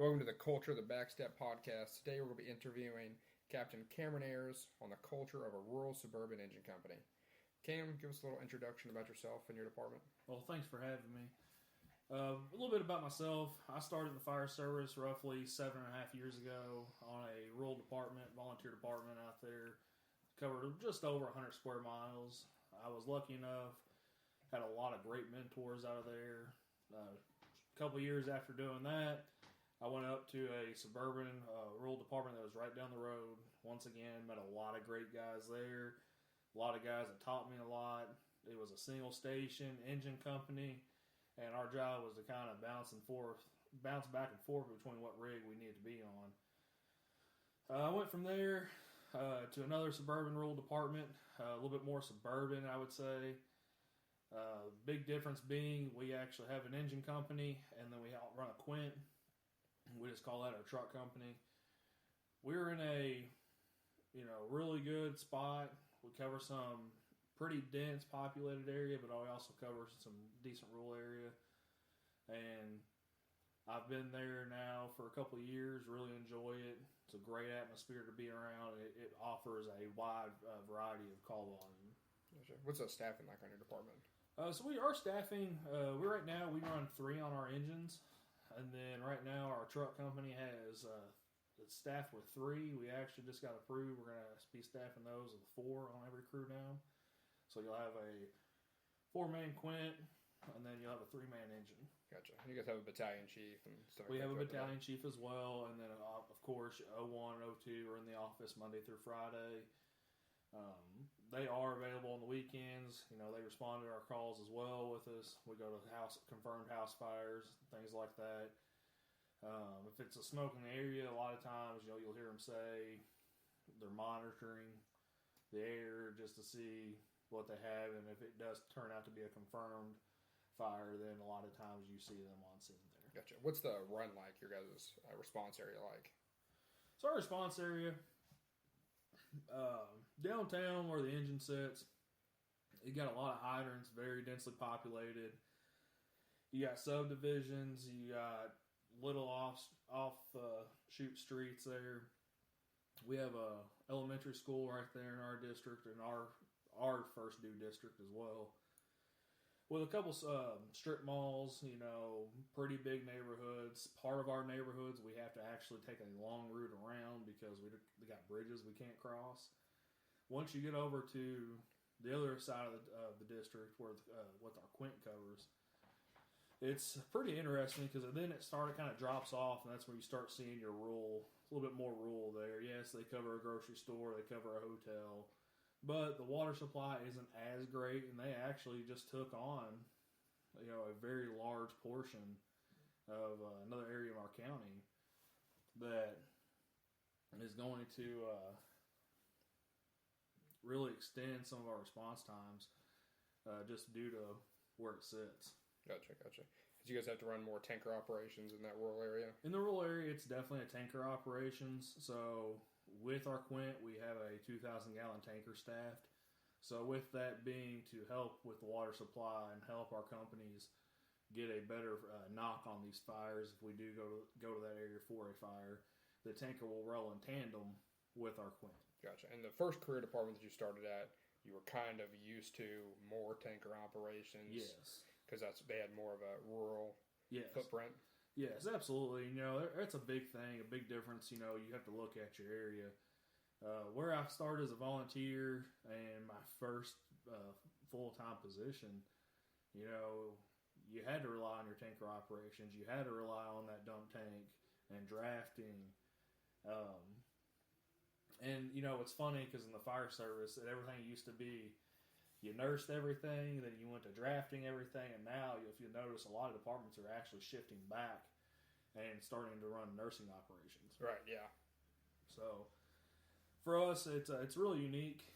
Welcome to the Culture of the Backstep podcast. Today we're going to be interviewing Captain Cameron Ayres on the culture of a rural suburban engine company. Cam, give us a little introduction about yourself and your department. Well, thanks for having me. A little bit about myself. I started the fire service roughly 7.5 years ago on a rural department, volunteer department out there. Covered just over 100 square miles. I was lucky enough, had a lot of great mentors out of there. A couple of years after doing that, I went up to a suburban rural department that was right down the road. Once again, met a lot of great guys there. A lot of guys that taught me a lot. It was a single station engine company, and our job was to kind of bounce back and forth between what rig we needed to be on. I went from there to another suburban rural department, a little bit more suburban, I would say. Big difference being we actually have an engine company, and then we run a quint. We just call that our truck company. We're in a, really good spot. We cover some pretty dense populated area, but we also cover some decent rural area. And I've been there now for a couple of years, really enjoy it. It's a great atmosphere to be around. It offers a wide variety of call volume. What's the staffing like on your department? So we are staffing. Right now we run 3 on our engines. And then right now our truck company has it's staffed with 3. We actually just got approved. We're going to be staffing those with 4 on every crew now. So you'll have a 4-man quint, and then you'll have a 3-man engine. Gotcha. You guys have a battalion chief and stuff. We have a battalion chief as well, and then of course 01 and 02 are in the office Monday through Friday. They are available on the weekends. They respond to our calls as well with us. We go to confirmed house fires, things like that. If it's a smoke in the area, a lot of times you'll hear them say they're monitoring the air just to see what they have, and if it does turn out to be a confirmed fire, then a lot of times you see them on scene there. Gotcha. What's the run like? Your guys' response area like? So our response area. Downtown where the engine sits, you got a lot of hydrants, very densely populated. You got subdivisions, you got little off shoot streets there. We have a elementary school right there in our district, and our first due district as well. With a couple strip malls, pretty big neighborhoods. Part of our neighborhoods, we have to actually take a long route around because we got bridges we can't cross. Once you get over to the other side of the district, where what our quint covers, it's pretty interesting because then it kind of drops off, and that's where you start seeing your rural, a little bit more rural there. Yes, they cover a grocery store, they cover a hotel. But the water supply isn't as great, and they actually just took on, a very large portion of another area of our county that is going to really extend some of our response times just due to where it sits. Gotcha. Did you guys have to run more tanker operations in that rural area? In the rural area, it's definitely a tanker operations, so with our quint, we have a 2,000-gallon tanker staffed. So with that being to help with the water supply and help our companies get a better knock on these fires, if we do go to that area for a fire, the tanker will roll in tandem with our quint. Gotcha. And the first career department that you started at, you were kind of used to more tanker operations. Yes. Because they had more of a rural footprint. Yes, absolutely. That's a big thing, a big difference. You have to look at your area. Where I started as a volunteer and my first full-time position, you had to rely on your tanker operations. You had to rely on that dump tank and drafting. And, it's funny because in the fire service, everything used to be you nursed everything, then you went to drafting everything, and now, if you notice, a lot of departments are actually shifting back and starting to run nursing operations. Right, yeah. So, for us, it's really unique.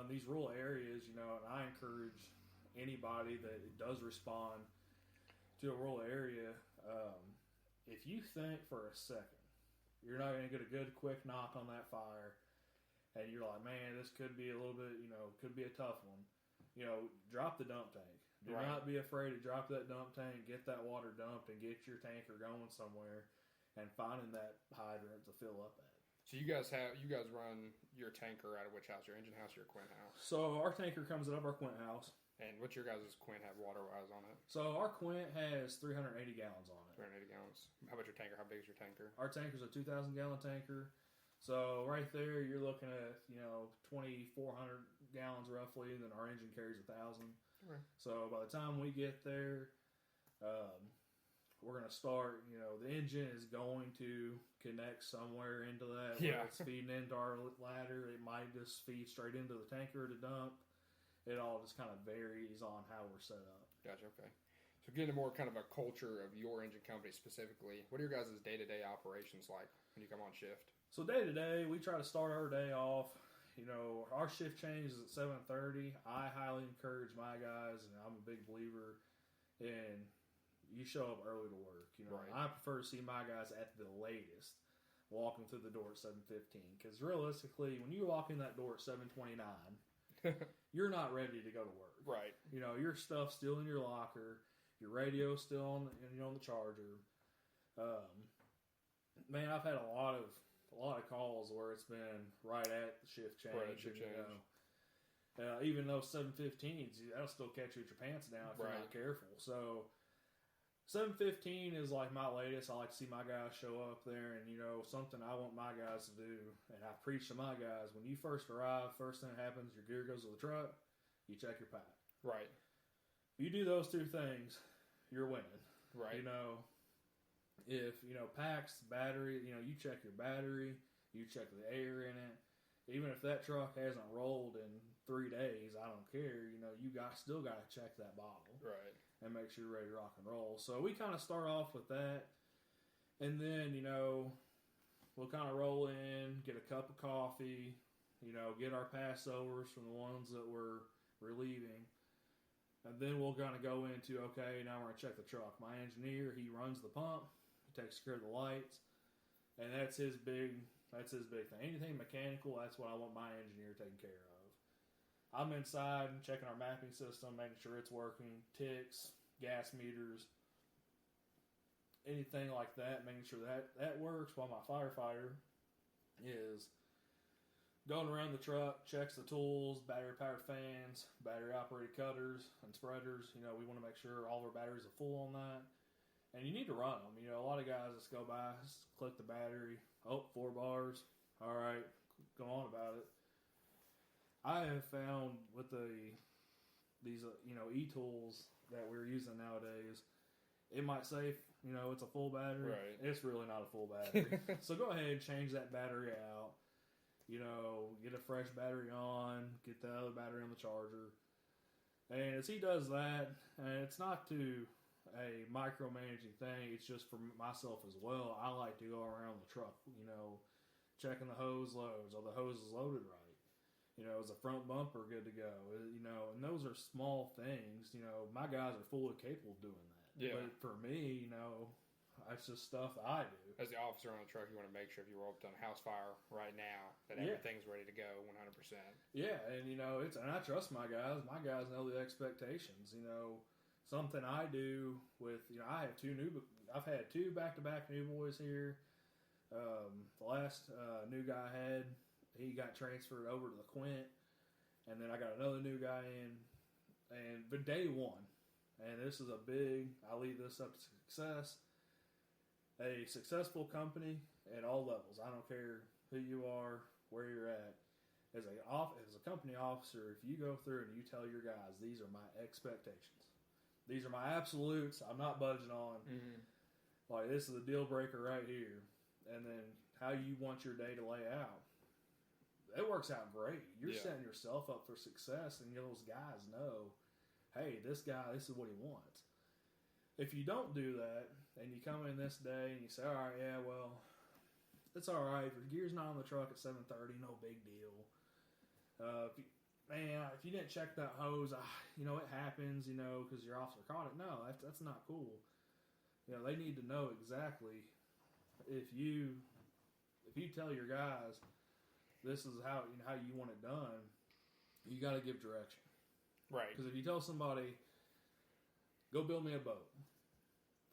These rural areas, and I encourage anybody that does respond to a rural area, if you think for a second you're not going to get a good, quick knock on that fire, and you're like, man, this could be a little bit, could be a tough one. Drop the dump tank. Do not be afraid to drop that dump tank, get that water dumped, and get your tanker going somewhere. and finding that hydrant to fill up at. So you guys run your tanker out of which house? Your engine house, or your Quint house? So our tanker comes out of our Quint house. And what's your guys' Quint have water-wise on it? So our Quint has 380 gallons on it. 380 gallons. How about your tanker? How big is your tanker? Our tanker's a 2,000-gallon tanker. So right there, you're looking at 2,400 gallons roughly. Then our engine carries 1,000. Okay. So by the time we get there, we're going to start. The engine is going to connect somewhere into that. Yeah. Where it's feeding into our ladder. It might just feed straight into the tanker to dump. It all just kind of varies on how we're set up. Gotcha. Okay. So getting more kind of a culture of your engine company specifically, what are your guys' day-to-day operations like when you come on shift? So day to day, we try to start our day off. Our shift change is at 7:30. I highly encourage my guys, and I'm a big believer in you show up early to work. Right. I prefer to see my guys at the latest walking through the door at 7:15. Because realistically, when you walk in that door at 7:29, you're not ready to go to work. Right. Your stuff's still in your locker. Your radio's still on the charger. Man, I've had a lot of calls where it's been right at the shift change. Right at shift change. Even though 7:15s, that'll still catch you with your pants down if you're not careful. So 7:15 is like my latest. I like to see my guys show up there, and something I want my guys to do, and I preach to my guys: when you first arrive, first thing that happens, your gear goes to the truck. You check your pack. Right. If you do those two things, you're winning. Right. If packs, battery, you check your battery, you check the air in it. Even if that truck hasn't rolled in 3 days, I don't care. You still got to check that bottle. Right. And make sure you're ready to rock and roll. So we kind of start off with that. And then, we'll kind of roll in, get a cup of coffee, get our passovers from the ones that we're relieving. And then we'll kind of go into, okay, now we're going to check the truck. My engineer, he runs the pump, he takes care of the lights, and that's his big thing. Anything mechanical, that's what I want my engineer taking care of. I'm inside and checking our mapping system, making sure it's working, ticks, gas meters, anything like that, making sure that works, while my firefighter is going around the truck, checks the tools, battery-powered fans, battery-operated cutters and spreaders. We want to make sure all our batteries are full on that. And you need to run them. A lot of guys just go by, just click the battery. Oh, 4 bars. All right, go on about it. I have found with these e-tools that we're using nowadays, it might say, it's a full battery. Right. It's really not a full battery. So go ahead and change that battery out. Get a fresh battery on, get the other battery on the charger. And as he does that, and it's not to a micromanaging thing, it's just for myself as well. I like to go around the truck, checking the hose loads. Are the hoses loaded right? Is the front bumper good to go? And those are small things. My guys are fully capable of doing that. Yeah. But for me, that's just stuff I do. As the officer on the truck, you want to make sure if you roll up on a house fire right now that everything's ready to go 100%. Yeah, and and I trust my guys. My guys know the expectations. Something I do with I've had 2 back-to-back new boys here. The last new guy I had, he got transferred over to the Quint, and then I got another new guy in, but day one, and this is a big. I leave this up to success. A successful company at all levels. I don't care who you are, where you're at. As a company officer, if you go through and you tell your guys, these are my expectations. These are my absolutes. I'm not budging on. Mm-hmm. Like, this is a deal breaker right here. And then how you want your day to lay out. It works out great. You're setting yourself up for success, and those guys know, hey, this guy, this is what he wants. If you don't do that, and you come in this day and you say, all right, yeah, well, it's all right. If your gear's not on the truck at 7:30, no big deal. If you didn't check that hose, it happens, because your officer caught it. No, that's not cool. They need to know exactly if you tell your guys this is how you want it done, you got to give direction. Right. Because if you tell somebody, go build me a boat,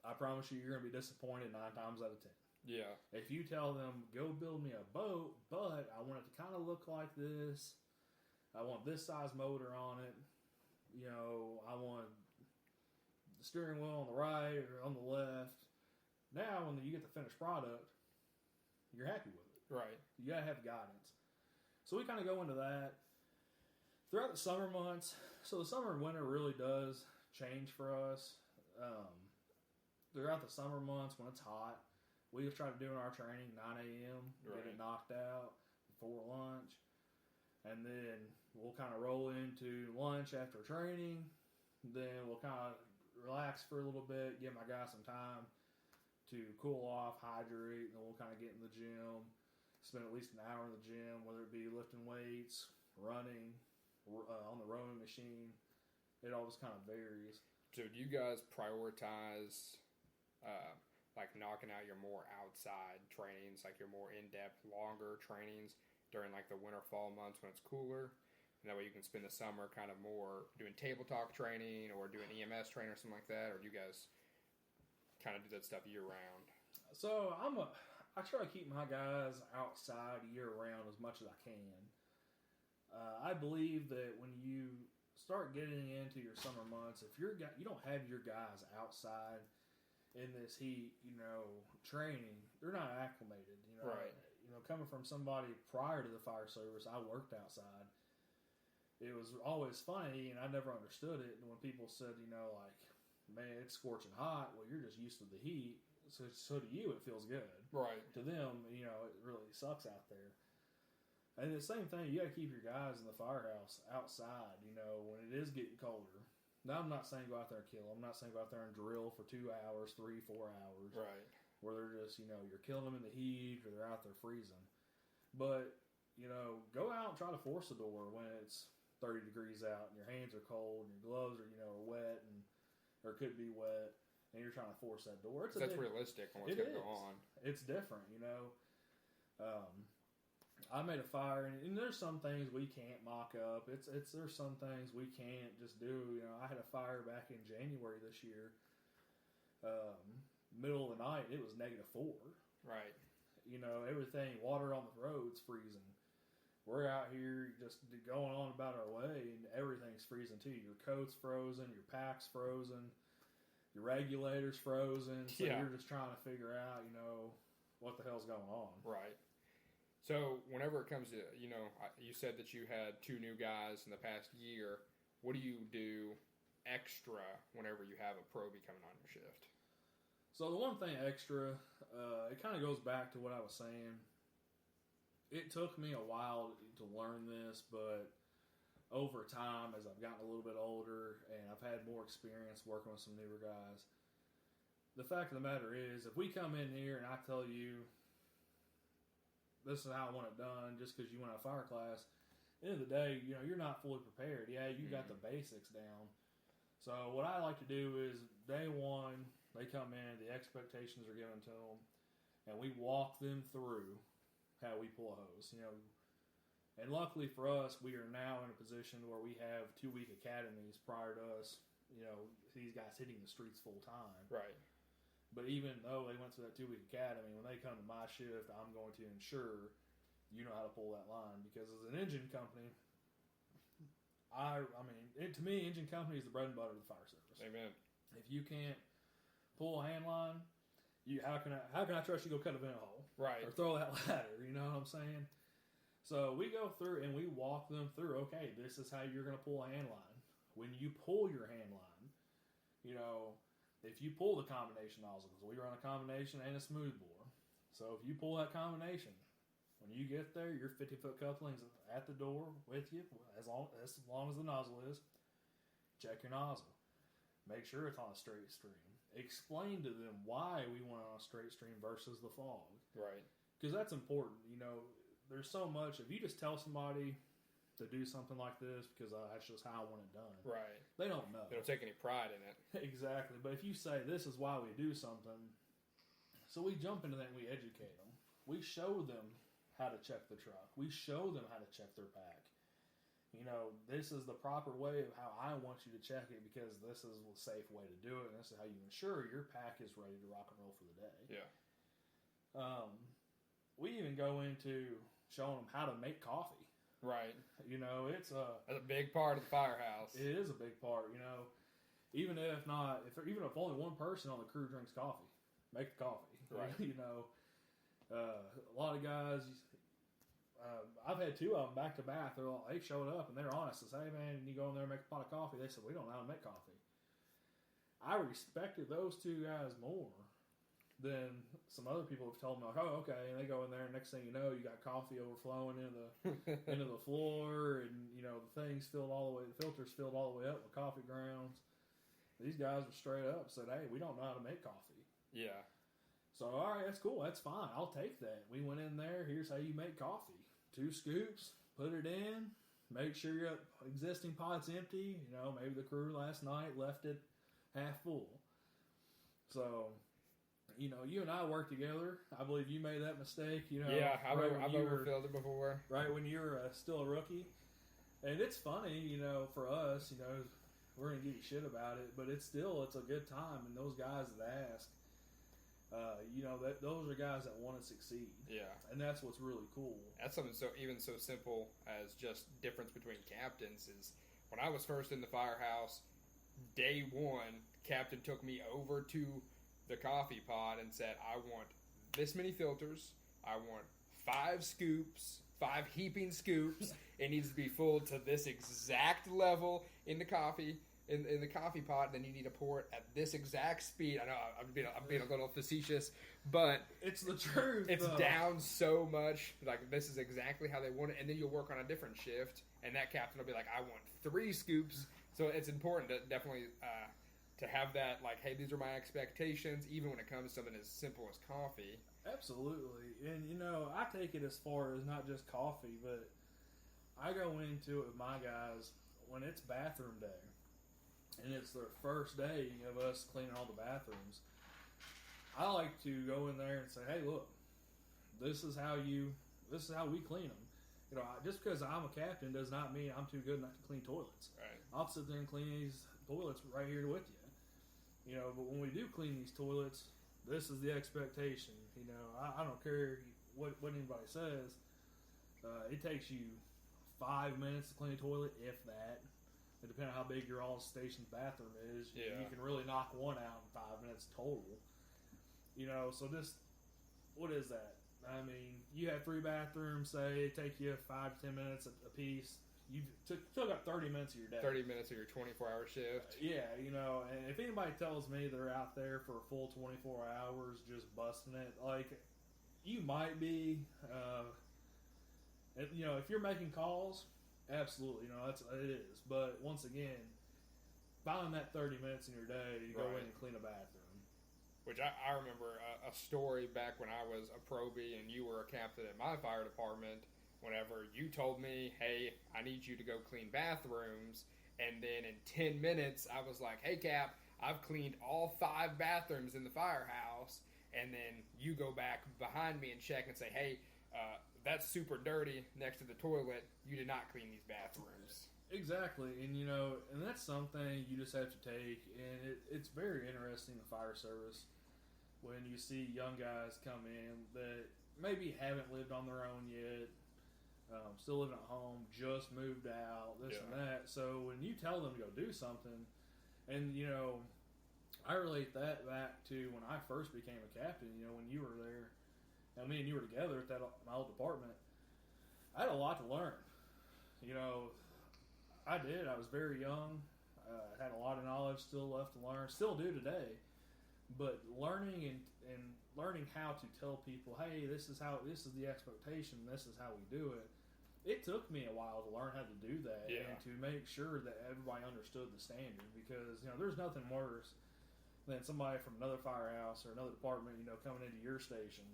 I promise you're going to be disappointed 9 times out of 10. Yeah. If you tell them, go build me a boat, but I want it to kind of look like this. I want this size motor on it. I want the steering wheel on the right or on the left. Now, when you get the finished product, you're happy with it. Right. You got to have guidance. So we kind of go into that throughout the summer months. So the summer and winter really does change for us. Throughout the summer months when it's hot, we just try to do our training 9 a.m., get it knocked out before lunch. And then we'll kind of roll into lunch after training. Then we'll kind of relax for a little bit, give my guys some time to cool off, hydrate, and then we'll kind of get in the gym, spend at least an hour in the gym, whether it be lifting weights, running, on the rowing machine. It all just kind of varies. So do you guys prioritize like knocking out your more outside trainings, like your more in-depth, longer trainings during like the winter, fall months when it's cooler? And that way you can spend the summer kind of more doing tabletop training or doing EMS training or something like that? Or do you guys kind of do that stuff year-round? So I try to keep my guys outside year-round as much as I can. I believe that when you start getting into your summer months, if you don't have your guys outside in this heat, training, they're not acclimated. Right. Coming from somebody prior to the fire service, I worked outside. It was always funny, and I never understood it. And when people said, man, it's scorching hot, well, you're just used to the heat. So to you, it feels good. Right. To them, it really sucks out there. And the same thing, you got to keep your guys in the firehouse outside, when it is getting colder. Now, I'm not saying go out there and kill them. I'm not saying go out there and drill for 2 hours, 3, 4 hours. Right. Where they're just, you're killing them in the heat or they're out there freezing. But, go out and try to force the door when it's 30 degrees out and your hands are cold and your gloves are, are wet or could be wet and you're trying to force that door. That's realistic on what's going to go on. It's different, I made a fire and there's some things we can't mock up. There's some things we can't just do. I had a fire back in January this year. Middle of the night, it was -4. Right. Everything, water on the road's freezing. We're out here just going on about our way, and everything's freezing too. Your coat's frozen, your pack's frozen, your regulator's frozen. So you're just trying to figure out, what the hell's going on. Right. So whenever it comes to, you said that you had 2 new guys in the past year. What do you do extra whenever you have a pro coming on your shift? So the one thing extra, it kind of goes back to what I was saying. It took me a while to learn this, but over time, as I've gotten a little bit older and I've had more experience working with some newer guys, the fact of the matter is, if we come in here and I tell you, this is how I want it done, just because you went out of fire class, at the end of the day, you're not fully prepared. Yeah, you got the basics down. So what I like to do is, day one, they come in, the expectations are given to them, and we walk them through how we pull a hose, And luckily for us, we are now in a position where we have 2-week academies prior to us, these guys hitting the streets full time. Right. But even though they went through that 2-week academy, when they come to my shift, I'm going to ensure you know how to pull that line. Because as an engine company, to me, engine company is the bread and butter of the fire service. Amen. If you can't pull a hand line, how can I trust you to go cut a vent hole? Right. Or throw that ladder, you know what I'm saying? So we go through and we walk them through, okay, this is how you're going to pull a hand line. When you pull your hand line, if you pull the combination nozzle, because we run a combination and a smooth bore. So if you pull that combination, when you get there, your 50-foot coupling's at the door with you, as long as the nozzle is. Check your nozzle. Make sure it's on a straight stream. Explain to them why we want it on a straight stream versus the fog. Right. Because that's important. There's so much. If you just tell somebody to do something like this because that's just how I want it done. Right. They don't know. They don't take any pride in it. Exactly. But if you say, this is why we do something, so we jump into that and we educate them. We show them how to check the truck. We show them how to check their pack. This is the proper way of how I want you to check it because this is the safe way to do it, and this is how you ensure your pack is ready to rock and roll for the day. Yeah. We even go into showing them how to make coffee. Right. You know, that's a big part of the firehouse. It is a big part. You know, even if only one person on the crew drinks coffee, make the coffee. Right. You know, a lot of guys. I've had two of them back to back. They showed up and they're honest. I say, hey man, you go in there and make a pot of coffee. They said, we don't know how to make coffee. I respected those two guys more than some other people have told me, like, oh, okay. And they go in there and next thing you know, you got coffee overflowing into the floor and, you know, the thing's filled all the way, the filter's filled all the way up with coffee grounds. These guys were straight up said, hey, we don't know how to make coffee. Yeah. So, all right, that's cool. That's fine. I'll take that. We went in there. Here's how you make coffee. 2 scoops, put it in, make sure your existing pot's empty. You know, maybe the crew last night left it half full. So, you know, you and I worked together. I believe you made that mistake. You know, yeah, I've overfilled it before. Right when you were still a rookie. And it's funny, you know, for us, you know, we're going to give you shit about it, but it's a good time. And those guys that ask, you know, those are guys that want to succeed. Yeah. And that's what's really cool. That's something so simple as just difference between captains is when I was first in the firehouse, day one, Captain took me over to the coffee pot and said, I want this many filters. I want 5 scoops, 5 heaping scoops. It needs to be full to this exact level in the coffee. In the coffee pot, then you need to pour it at this exact speed. I know I'm being a little facetious, but it's the truth. It's down so much. Like, this is exactly how they want it, and then you'll work on a different shift, and that captain will be like, I want 3 scoops. So it's important to definitely to have that, like, hey, these are my expectations, even when it comes to something as simple as coffee. Absolutely. And, you know, I take it as far as not just coffee, but I go into it with my guys when it's bathroom day. And it's their first day of us cleaning all the bathrooms. I like to go in there and say, hey, look, this is how we clean them. You know, just because I'm a captain does not mean I'm too good not to clean toilets. Right. I'll sit there and clean these toilets right here with you. You know, but when we do clean these toilets, this is the expectation. You know, I don't care what anybody says. It takes you 5 minutes to clean a toilet, if that. Depending on how big your all-station bathroom is, you can really knock one out in 5 minutes total. You know, so just, what is that? I mean, you have 3 bathrooms, say, it take you 5 to 10 minutes a piece. You've still got 30 minutes of your day. 30 minutes of your 24-hour shift. Yeah, you know, and if anybody tells me they're out there for a full 24 hours just busting it, like, you might be, you know, if you're making calls, absolutely, you know, it is. But once again, find that 30 minutes in your day to go in and clean a bathroom. Which I remember a story back when I was a probie and you were a captain at my fire department. Whenever you told me, hey, I need you to go clean bathrooms, and then in 10 minutes I was like, hey Cap, I've cleaned all 5 bathrooms in the firehouse, and then you go back behind me and check and say, hey, that's super dirty next to the toilet. You did not clean these bathrooms. Exactly, and you know, and that's something you just have to take, and it's very interesting in the fire service when you see young guys come in that maybe haven't lived on their own yet, still living at home, just moved out, this and that. So when you tell them to go do something, and you know, I relate that back to when I first became a captain. You know, when you were there. And me and you were together at my old department. I had a lot to learn. You know, I did. I was very young. Had a lot of knowledge still left to learn. Still do today. But learning and learning how to tell people, hey, this is the expectation. This is how we do it. It took me a while to learn how to do that and to make sure that everybody understood the standard. Because, you know, there's nothing worse than somebody from another firehouse or another department, you know, coming into your station.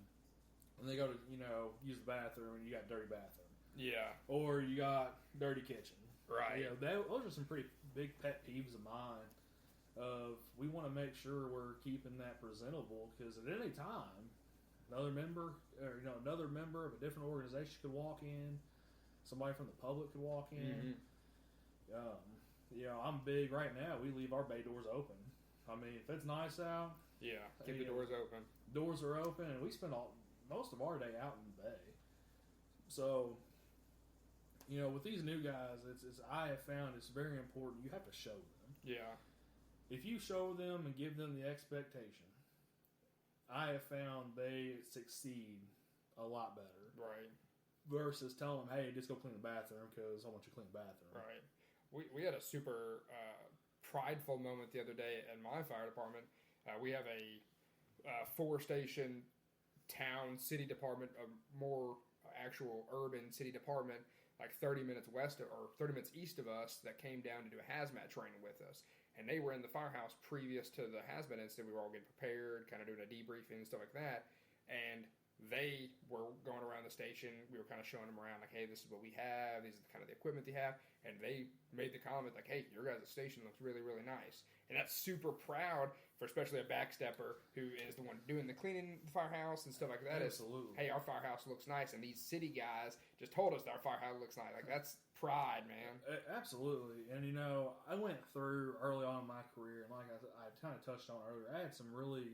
And they go to, you know, use the bathroom and you got dirty bathroom. Yeah. Or you got dirty kitchen. Right. You know, those are some pretty big pet peeves of mine. We want to make sure we're keeping that presentable because at any time, another member of a different organization could walk in. Somebody from the public could walk in. Mm-hmm. You know, I'm big right now. We leave our bay doors open. I mean, if it's nice out, keep the doors open. Doors are open, and we spend most of our day out in the bay. So, with these new guys, I have found it's very important. You have to show them. Yeah. If you show them and give them the expectation, I have found they succeed a lot better. Right. Versus telling them, hey, just go clean the bathroom because I want you to clean the bathroom. Right. We had a super prideful moment the other day in my fire department. We have a 4-station town city department, a more actual urban city department, like 30 minutes west of, or 30 minutes east of us, that came down to do a hazmat training with us. And they were in the firehouse previous to the hazmat incident. We were all getting prepared, kind of doing a debriefing and stuff like that. And they were going around the station. We were kind of showing them around, like, hey, this is what we have. These are the kind of the equipment they have. And they made the comment, like, hey, your guys' station looks really, really nice. And that's super proud for especially a backstepper who is the one doing the cleaning the firehouse and stuff like that. Absolutely. Hey, our firehouse looks nice. And these city guys just told us that our firehouse looks nice. Like, that's pride, man. Absolutely. And, I went through early on in my career, and like I kind of touched on earlier, I had some really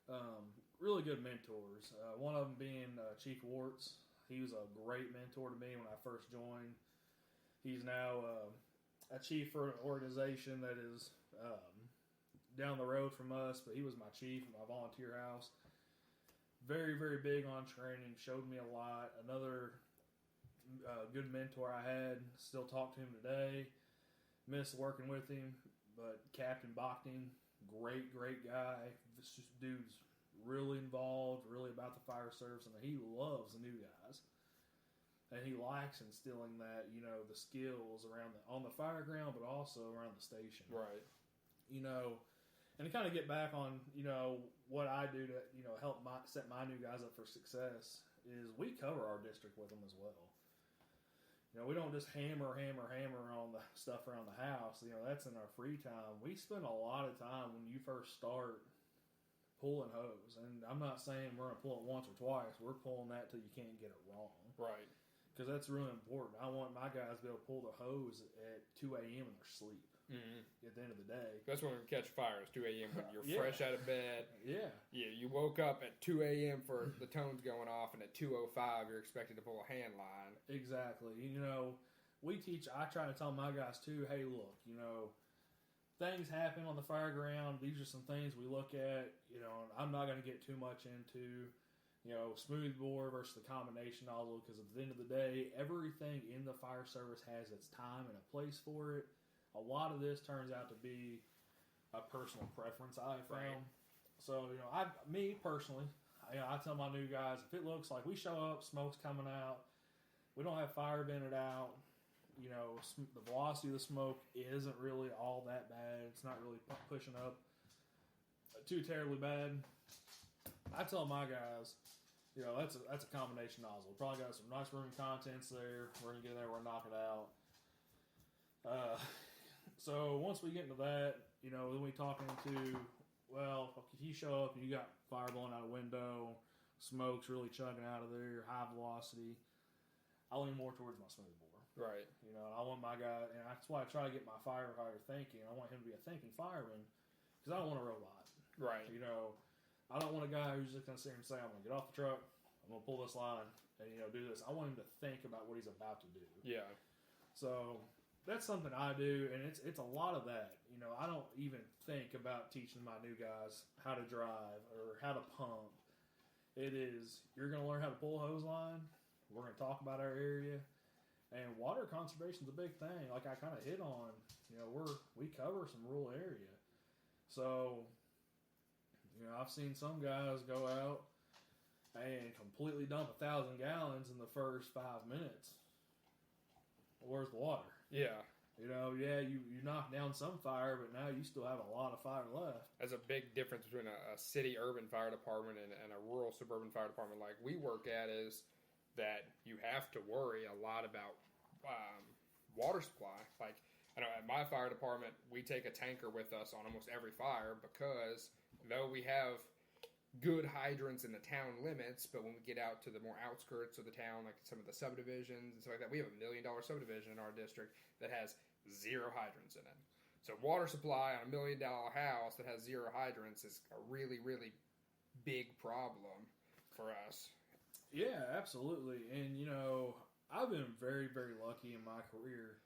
good mentors. One of them being Chief Warts. He was a great mentor to me when I first joined. He's now a chief for an organization that is down the road from us, but he was my chief at my volunteer house. Very, very big on training, showed me a lot. Another good mentor I had, still talk to him today. Miss working with him, but Captain Cameron, great guy. This dude's really involved, really about the fire service, and he loves the new guys. And he likes instilling that, the skills on the fire ground, but also around the station. Right. And to kind of get back on, what I do to, help set my new guys up for success is we cover our district with them as well. We don't just hammer on the stuff around the house. That's in our free time. We spend a lot of time when you first start pulling hose. And I'm not saying we're going to pull it once or twice. We're pulling that till you can't get it wrong. Right. Because that's really important. I want my guys to be able to pull the hose at 2 a.m. in their sleep. Mm-hmm. At the end of the day. That's when we catch fires, 2 a.m. when you're fresh out of bed. Yeah. Yeah, you woke up at 2 a.m. for the tones going off, and at 2:05 you're expected to pull a hand line. Exactly. I try to tell my guys too, hey, look, things happen on the fire ground. These are some things we look at, and I'm not going to get too much into, smooth bore versus the combination nozzle, because at the end of the day, everything in the fire service has its time and a place for it. A lot of this turns out to be a personal preference I found. Right. So, me personally, I tell my new guys, if it looks like we show up, smoke's coming out, we don't have fire vented out, the velocity of the smoke isn't really all that bad. It's not really pushing up too terribly bad. I tell my guys, that's a combination nozzle. Probably got some nice room contents there. We're going to get in there, we're going to knock it out. So once we get into that, then we talk into, if you show up and you got fire blowing out a window, smoke's really chugging out of there, high velocity, I lean more towards my smooth bore. Right. I want my guy, and that's why I try to get my firefighter thinking. I want him to be a thinking fireman, because I don't want a robot. Right. I don't want a guy who's just going to sit here and say, I'm going to get off the truck, I'm going to pull this line, and, do this. I want him to think about what he's about to do. Yeah. So that's something I do, and it's a lot of that. I don't even think about teaching my new guys how to drive or how to pump. It is, you're going to learn how to pull a hose line. We're going to talk about our area. And water conservation is a big thing. Like I kind of hit on, we cover some rural area. So, I've seen some guys go out and completely dump 1,000 gallons in the first 5 minutes. Where's the water? Yeah. You knock down some fire, but now you still have a lot of fire left. There's a big difference between a city urban fire department and a rural suburban fire department like we work at, is that you have to worry a lot about water supply. Like, I know at my fire department, we take a tanker with us on almost every fire, because though we have good hydrants in the town limits, but when we get out to the more outskirts of the town, like some of the subdivisions and stuff like that, we have $1 million subdivision in our district that has 0 hydrants in it. So water supply on $1 million house that has 0 hydrants is a really, really big problem for us. Yeah, absolutely. And, you know, I've been very, very lucky in my career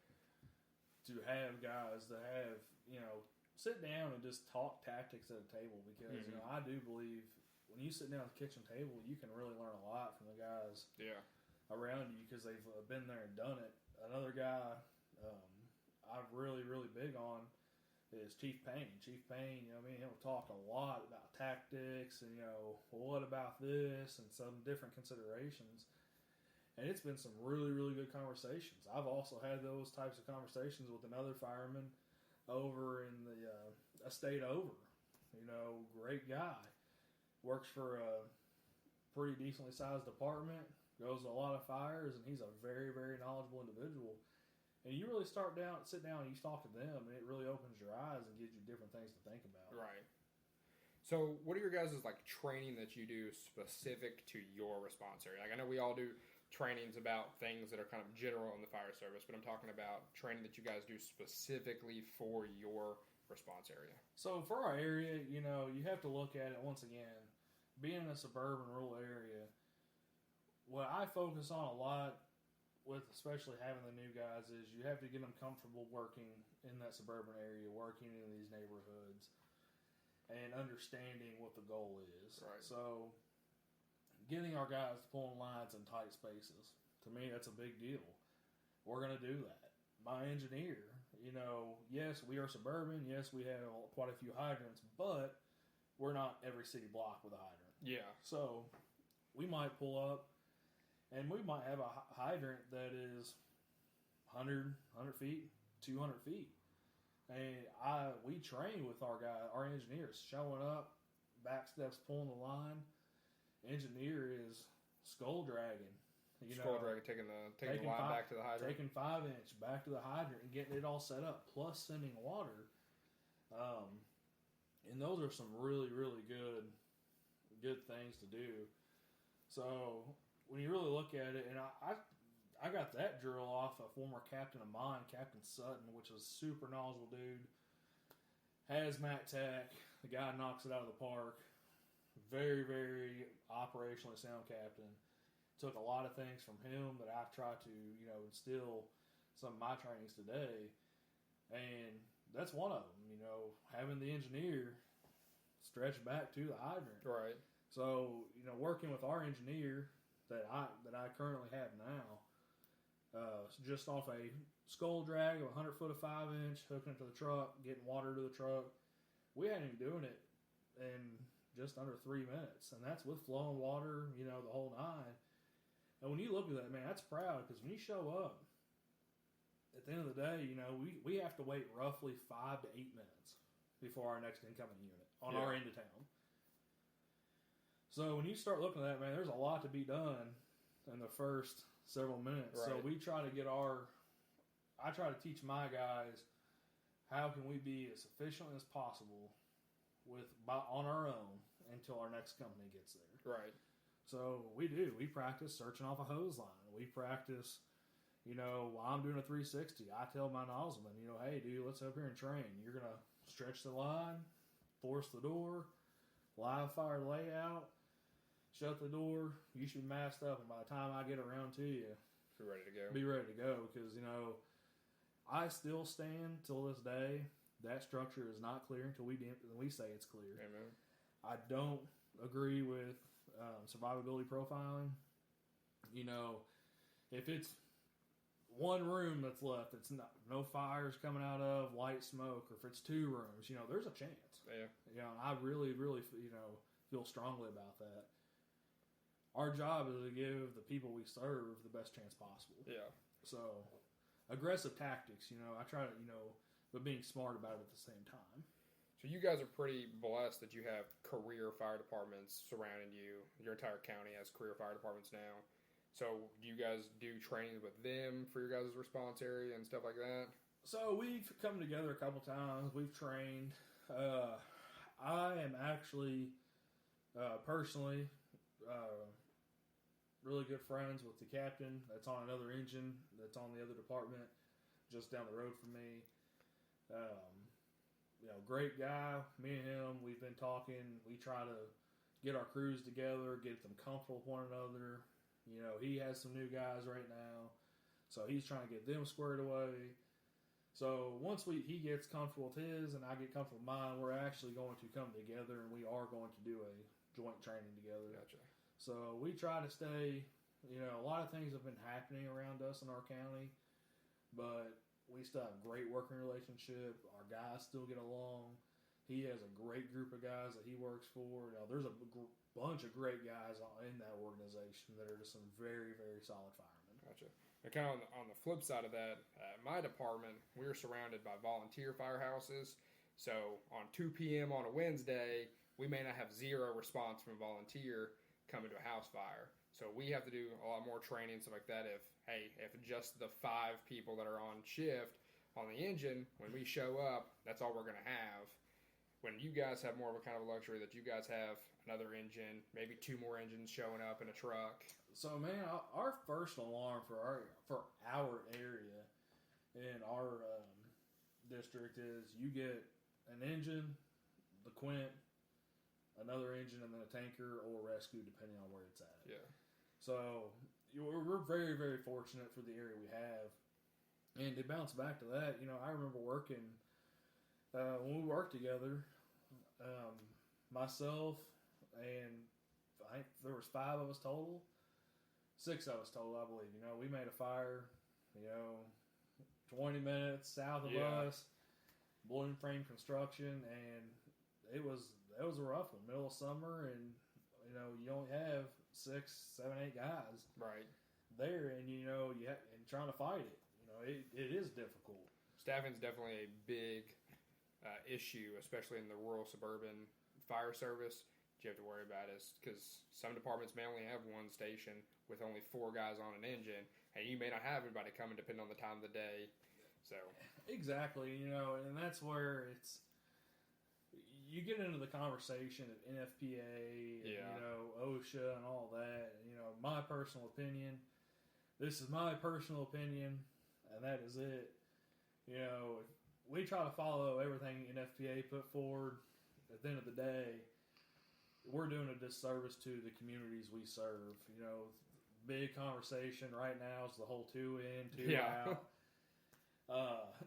to have guys that have, you know, sit down and just talk tactics at a table because, you know, I do believe when you sit down at the kitchen table, you can really learn a lot from the guys around you because they've been there and done it. Another guy I'm really, really big on is Chief Payne. Chief Payne, you know, me and him talk a lot about tactics and, you know, well, what about this and some different considerations. And it's been some really, really good conversations. I've also had those types of conversations with another fireman over in the estate over. You know, great guy. Works for a pretty decently sized department, goes to a lot of fires, and he's a very, very knowledgeable individual. And you really sit down and you talk to them, and it really opens your eyes and gives you different things to think about. Right. So what are your guys' like training that you do specific to your response area? Like I know we all do trainings about things that are kind of general in the fire service, but I'm talking about training that you guys do specifically for your response area. So for our area, you know, you have to look at it once again. Being in a suburban rural area, what I focus on a lot with especially having the new guys is you have to get them comfortable working in that suburban area, working in these neighborhoods, and understanding what the goal is. Right. So getting our guys to pull in lines in tight spaces, to me, that's a big deal. We're going to do that. My engineer, you know, yes, we are suburban. Yes, we have quite a few hydrants, but we're not every city block with a hydrant. Yeah. So we might pull up and we might have a hydrant that is 100 feet, 200 feet. And we train with our engineers, showing up, Backstep's pulling the line. Engineer is skull dragging. Skull dragging, taking the line back to the hydrant. Taking 5-inch back to the hydrant and getting it all set up, plus sending water. And those are some really, really good things to do. So when you really look at it, and I got that drill off a former captain of mine, Captain Sutton, which is a super knowledgeable dude. Hazmat tech, the guy knocks it out of the park. Very, very operationally sound captain. Took a lot of things from him that I've tried to, you know, instill some of my trainings today. And that's one of them, you know, having the engineer stretch back to the hydrant. Right. So, you know, working with our engineer that I currently have now, just off a skull drag of 100 foot of 5-inch, hooking it to the truck, getting water to the truck. We hadn't been doing it in just under 3 minutes, and that's with flowing water, you know, the whole nine. And when you look at that, man, that's proud, because when you show up, at the end of the day, you know, we have to wait roughly 5 to 8 minutes before our next incoming unit on our end of town. So when you start looking at that, man, there's a lot to be done in the first several minutes. Right. So we try to I try to teach my guys how can we be as efficient as possible on our own until our next company gets there. Right. So we practice searching off a hose line. We practice, you know, while I'm doing a 360, I tell my nozzleman, you know, hey, dude, let's up here and train. You're going to stretch the line, force the door, live fire layout, shut the door. You should be masked up, and by the time I get around to you, be ready to go. Because, you know, I still stand till this day. That structure is not clear until we say it's clear. Amen. I don't agree with survivability profiling. You know, if it's one room that's left, it's no fires coming out of, light smoke, or if it's 2 rooms, you know, there's a chance. Yeah. You know, I really, really, you know, feel strongly about that. Our job is to give the people we serve the best chance possible. Yeah. So, aggressive tactics, you know, I try to, you know, but being smart about it at the same time. So you guys are pretty blessed that you have career fire departments surrounding you. Your entire county has career fire departments now. So do you guys do training with them for your guys' response area and stuff like that? So we've come together a couple times. We've trained. I am actually, personally, really good friends with the captain that's on another engine that's on the other department just down the road from me. You know, great guy. Me and him, we've been talking. We try to get our crews together, get them comfortable with one another. You know, he has some new guys right now, so he's trying to get them squared away. So once he gets comfortable with his and I get comfortable with mine, we're actually going to come together and we are going to do a joint training together. Gotcha. So we try to stay, you know, a lot of things have been happening around us in our county, but we still have a great working relationship. Our guys still get along. He has a great group of guys that he works for. Now, there's a bunch of great guys in that organization that are just some very, very solid firemen. Gotcha. And kind of on the flip side of that, my department, we're surrounded by volunteer firehouses. So on 2 p.m. on a Wednesday, we may not have zero response from a volunteer coming to a house fire. So we have to do a lot more training, stuff like that. If just the 5 people that are on shift on the engine, when we show up, that's all we're going to have. When you guys have more of a kind of luxury that you guys have another engine, maybe 2 more engines showing up in a truck. So, man, our first alarm for our area in our district is you get an engine, the quint, another engine, and then a tanker or rescue, depending on where it's at. Yeah. So we're very, very fortunate for the area we have. And to bounce back to that, you know, I remember working when we worked together. Myself and I think there was 5 of us total. 6 of us total, I believe. You know, we made a fire, you know, 20 minutes south of us, balloon frame construction, and it was a rough one, middle of summer, and you know you only have 6, 7, 8 guys there, and you know and trying to fight it. You know, it is difficult. Staffing's definitely a big issue, especially in the rural suburban fire service. That you have to worry about is because some departments may only have 1 station with only 4 guys on an engine, and you may not have anybody coming depending on the time of the day. So exactly, you know, and that's where you get into the conversation of NFPA, and, you know, OSHA and all that. You know, my personal opinion. This is my personal opinion, and that is it. You know, we try to follow everything NFPA put forward. At the end of the day, we're doing a disservice to the communities we serve. You know, big conversation right now is the whole 2 in, 2 out.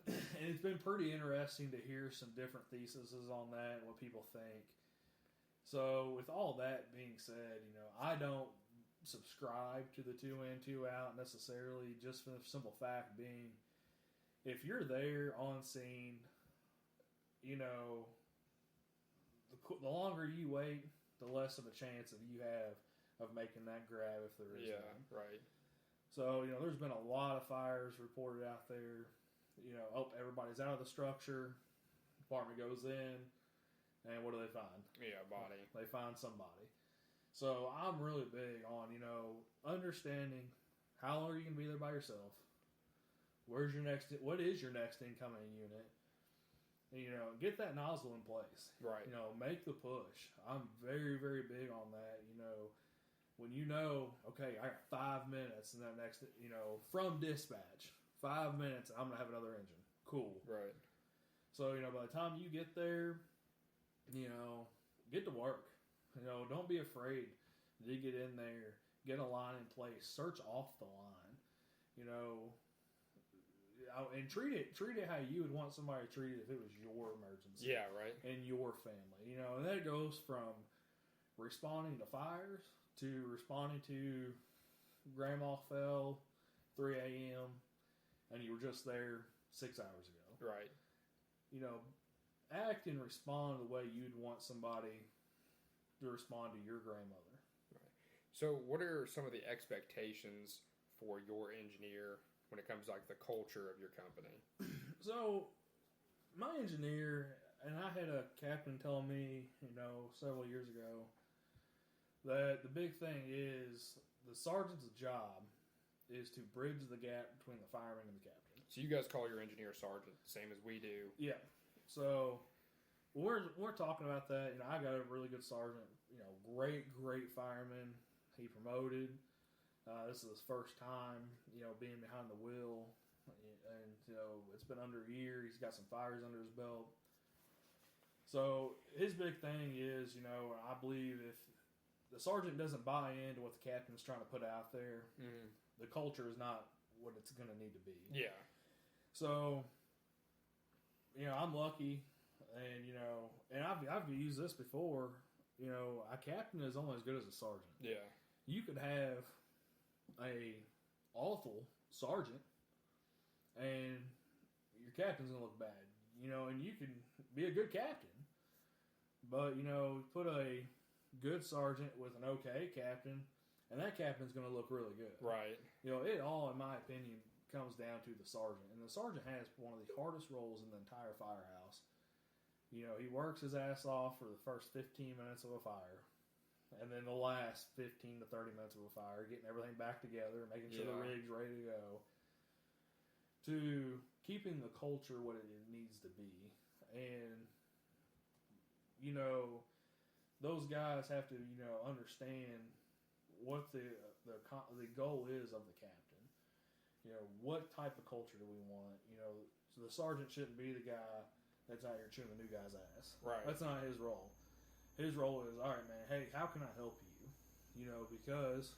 And it's been pretty interesting to hear some different theses on that and what people think. So with all that being said, you know, I don't subscribe to the 2 in, 2 out necessarily, just for the simple fact being, if you're there on scene, you know, the longer you wait, the less of a chance that you have of making that grab if there is one. Right. So, you know, there's been a lot of fires reported out there. You know, everybody's out of the structure. Department goes in, and what do they find? Yeah, body. They find somebody. So I'm really big on, you know, understanding how long are you going to be there by yourself? What is your next incoming unit? And, you know, get that nozzle in place. Right. You know, make the push. I'm very, very big on that. You know, when you know, okay, I got 5 minutes and that next, you know, from dispatch, 5 minutes, I'm going to have another engine. Cool. Right. So, you know, by the time you get there, you know, get to work. You know, don't be afraid to get in there, get a line in place, search off the line, you know, and treat it how you would want somebody treated if it was your emergency. Yeah, right. And your family, you know, and that goes from responding to fires to responding to grandma fell 3 a.m. and you were just there 6 hours ago. Right. You know, act and respond the way you'd want somebody to respond to your grandmother. Right. So what are some of the expectations for your engineer when it comes to like the culture of your company? So my engineer, and I had a captain tell me, you know, several years ago that the big thing is the sergeant's job is to bridge the gap between the fireman and the captain. So you guys call your engineer sergeant, same as we do. Yeah. So we're talking about that. You know, I got a really good sergeant. You know, great fireman. He promoted. This is his first time, you know, being behind the wheel, and you know, it's been under a year. He's got some fires under his belt. So his big thing is, you know, I believe if the sergeant doesn't buy into what the captain's trying to put out there, the culture is not what it's going to need to be. Yeah. So, I'm lucky, and and I've used this before. A captain is only as good as a sergeant. Yeah. You could have a awful sergeant, and your captain's gonna look bad. And you can be a good captain, but put a good sergeant with an okay captain, and that captain's going to look really good. Right. It all, in my opinion, comes down to the sergeant. And the sergeant has one of the hardest roles in the entire firehouse. He works his ass off for the first 15 minutes of a fire, and then the last 15 to 30 minutes of a fire, getting everything back together, making sure the rig's ready to go, to keeping the culture what it needs to be. And, those guys have to, understand what the goal is of the captain. What type of culture do we want? So the sergeant shouldn't be the guy that's out here chewing the new guy's ass. Right. That's not his role. His role is, all right, man, hey, how can I help you? Because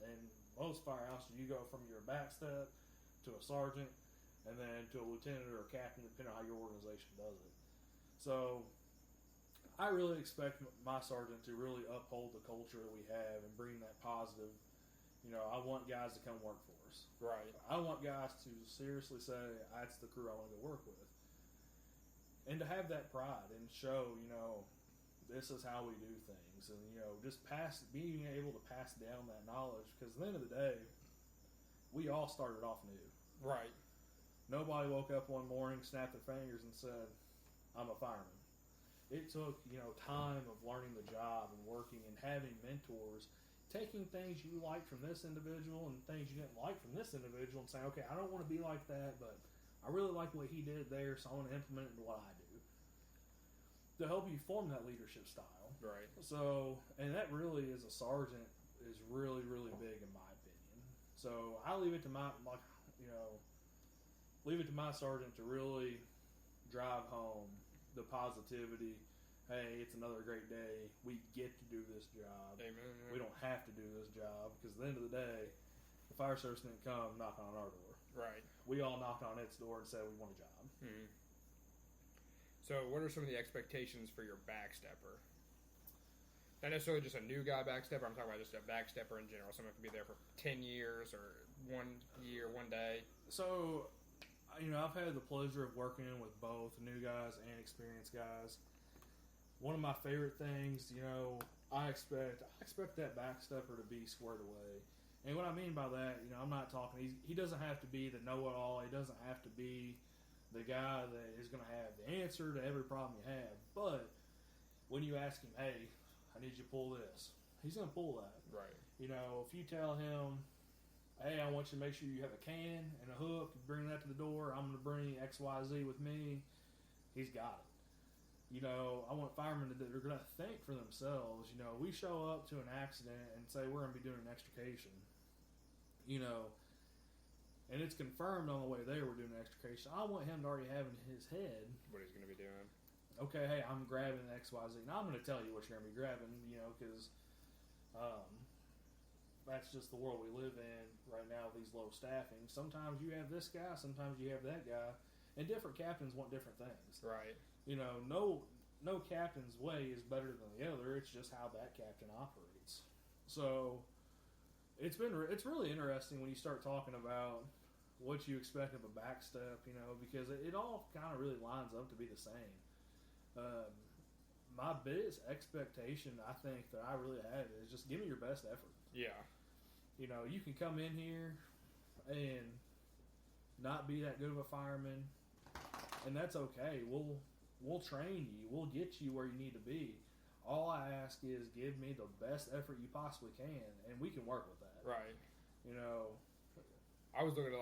in most firehouses, you go from your backstep to a sergeant and then to a lieutenant or a captain, depending on how your organization does it. So I really expect my sergeant to really uphold the culture that we have and bring that positive. I want guys to come work for us. Right. I want guys to seriously say, that's the crew I want to go work with. And to have that pride and show, this is how we do things. And, just being able to pass down that knowledge. Because at the end of the day, we all started off new. Right. Nobody woke up one morning, snapped their fingers, and said, I'm a fireman. It took, time of learning the job and working and having mentors, taking things you liked from this individual and things you didn't like from this individual and saying, okay, I don't want to be like that, but I really like what he did there, so I want to implement it into what I do. To help you form that leadership style. Right. So, and that really, as a sergeant, is really, really big in my opinion. So I leave it to my sergeant to really drive home the positivity. Hey, it's another great day. We get to do this job. Amen. We don't have to do this job because at the end of the day, the fire service didn't come knocking on our door. Right. We all knocked on its door and said we want a job. Mm-hmm. So, what are some of the expectations for your backstepper? Not necessarily just a new guy backstepper. I'm talking about just a backstepper in general. Someone could be there for 10 years or 1 year, 1 day. So, I've had the pleasure of working with both new guys and experienced guys. One of my favorite things, I expect that backstepper to be squared away. And what I mean by that, I'm not talking, he doesn't have to be the know-it-all. He doesn't have to be the guy that is going to have the answer to every problem you have. But when you ask him, hey, I need you to pull this, he's going to pull that. Right. If you tell him, hey, I want you to make sure you have a can and a hook, bring that to the door, I'm going to bring XYZ with me, he's got it. I want firemen that are going to think for themselves. We show up to an accident and say we're going to be doing an extrication. And it's confirmed on the way there we're doing an extrication. I want him to already have in his head what he's going to be doing. Okay, hey, I'm grabbing XYZ. Now I'm going to tell you what you're going to be grabbing, because that's just the world we live in right now with these low staffing. Sometimes you have this guy, sometimes you have that guy, and different captains want different things. Right. No captain's way is better than the other. It's just how that captain operates. So it's really interesting when you start talking about what you expect of a backstep, because it all kind of really lines up to be the same. My biggest expectation, I think, that I really have is just give me your best effort. Yeah. You can come in here and not be that good of a fireman, and that's okay. We'll train you. We'll get you where you need to be. All I ask is give me the best effort you possibly can, and we can work with that. Right. I was looking at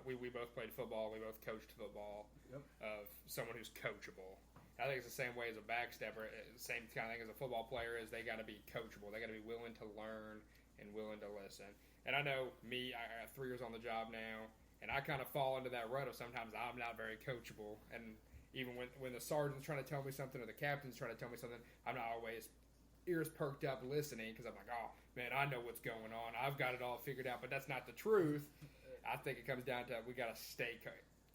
we both played football. We both coached football. Yep. Of someone who's coachable. I think it's the same way as a backstepper. Same kind of thing as a football player is they got to be coachable. They got to be willing to learn and willing to listen. And I know me, I have 3 years on the job now, and I kind of fall into that rut of sometimes I'm not very coachable. And even when the sergeant's trying to tell me something or the captain's trying to tell me something, I'm not always ears perked up listening because I'm like, oh man, I know what's going on. I've got it all figured out, but that's not the truth. I think it comes down to we got to stay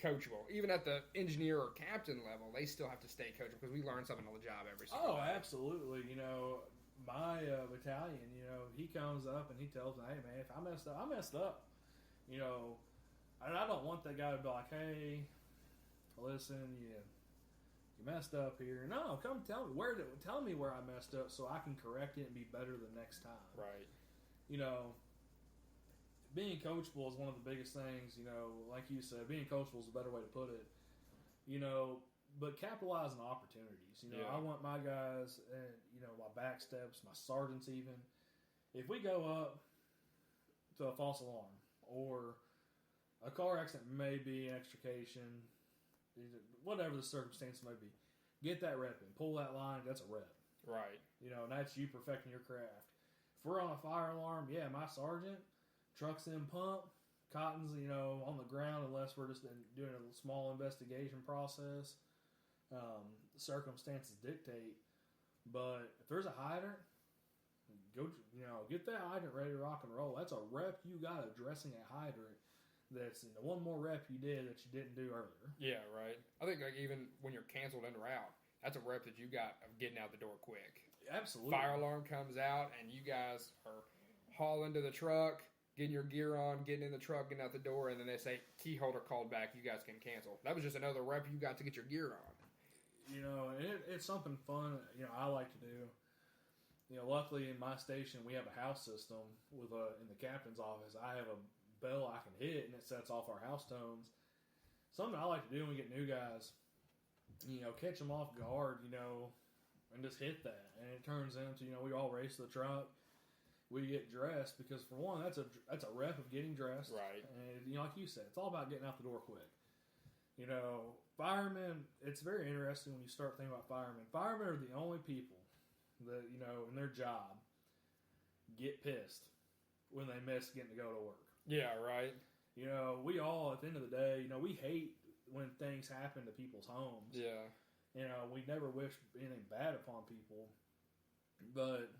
coachable. Even at the engineer or captain level, they still have to stay coachable because we learn something on the job every single day. Absolutely. My battalion, he comes up and he tells me, hey, man, if I messed up, I messed up. And I don't want that guy to be like, hey, listen, you messed up here. No, come tell me tell me where I messed up so I can correct it and be better the next time. Right. Being coachable is one of the biggest things, like you said, being coachable is a better way to put it. But capitalize on opportunities. I want my guys and, my backsteps, my sergeants even, if we go up to a false alarm or a car accident, may be an extrication, whatever the circumstance may be, get that rep in. Pull that line, that's a rep. Right. And that's you perfecting your craft. If we're on a fire alarm, my sergeant, trucks in pump, cotton's, on the ground unless we're just doing a small investigation process. Circumstances dictate. But if there's a hydrant, go, get that hydrant ready to rock and roll. That's a rep you got addressing a hydrant. That's one more rep you did that you didn't do earlier. Yeah, right. I think even when you're canceled en route, that's a rep that you got of getting out the door quick. Absolutely. Fire alarm comes out and you guys are hauling to the truck, getting your gear on, getting in the truck, getting out the door, and then they say key holder called back. You guys can cancel. That was just another rep you got to get your gear on. It's something fun. I like to do. Luckily in my station we have a house system with in the captain's office. I have a bell I can hit and it sets off our house tones. Something I like to do when we get new guys, catch them off guard, and just hit that. And it turns into, we all race to the truck. We get dressed because for one, that's a rep of getting dressed. Right. And like you said, it's all about getting out the door quick. Firemen, it's very interesting when you start thinking about firemen. Firemen are the only people that, in their job, get pissed when they miss getting to go to work. Yeah, right. We all, at the end of the day, we hate when things happen to people's homes. Yeah. We never wish anything bad upon people. But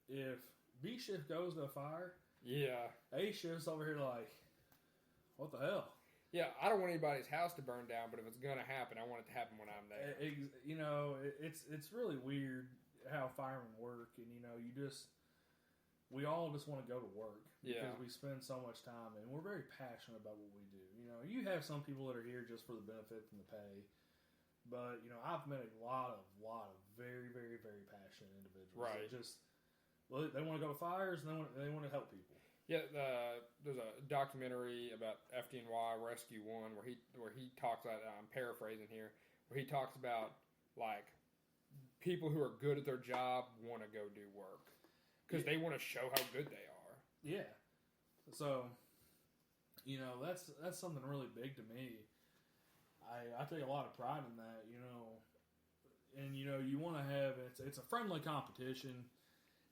if B shift goes to a fire, A shift's over here like, what the hell? Yeah, I don't want anybody's house to burn down, but if it's going to happen, I want it to happen when I'm there. It's really weird how firemen work, and we all just want to go to work because we spend so much time, and we're very passionate about what we do. You have some people that are here just for the benefit and the pay, but I've met a lot of very, very, very passionate individuals. Right. They want to go to fires and they want to help people. Yeah, there's a documentary about FDNY Rescue 1 where he talks about, I'm paraphrasing here, where he talks about like people who are good at their job want to go do work because they want to show how good they are. Yeah. So, that's something really big to me. I take a lot of pride in that, and you want to have it's a friendly competition.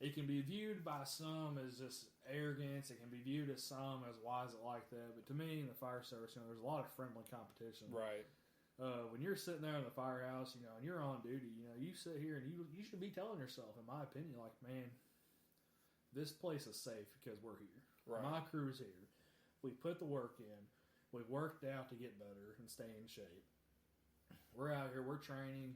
It can be viewed by some as just arrogance. It can be viewed as some as why is it like that. But to me, in the fire service, there's a lot of friendly competition. Right. When you're sitting there in the firehouse, and you're on duty, you sit here and you should be telling yourself, in my opinion, like, man, this place is safe because we're here. Right. My crew's here. We put the work in. We've worked out to get better and stay in shape. We're out here. We're training.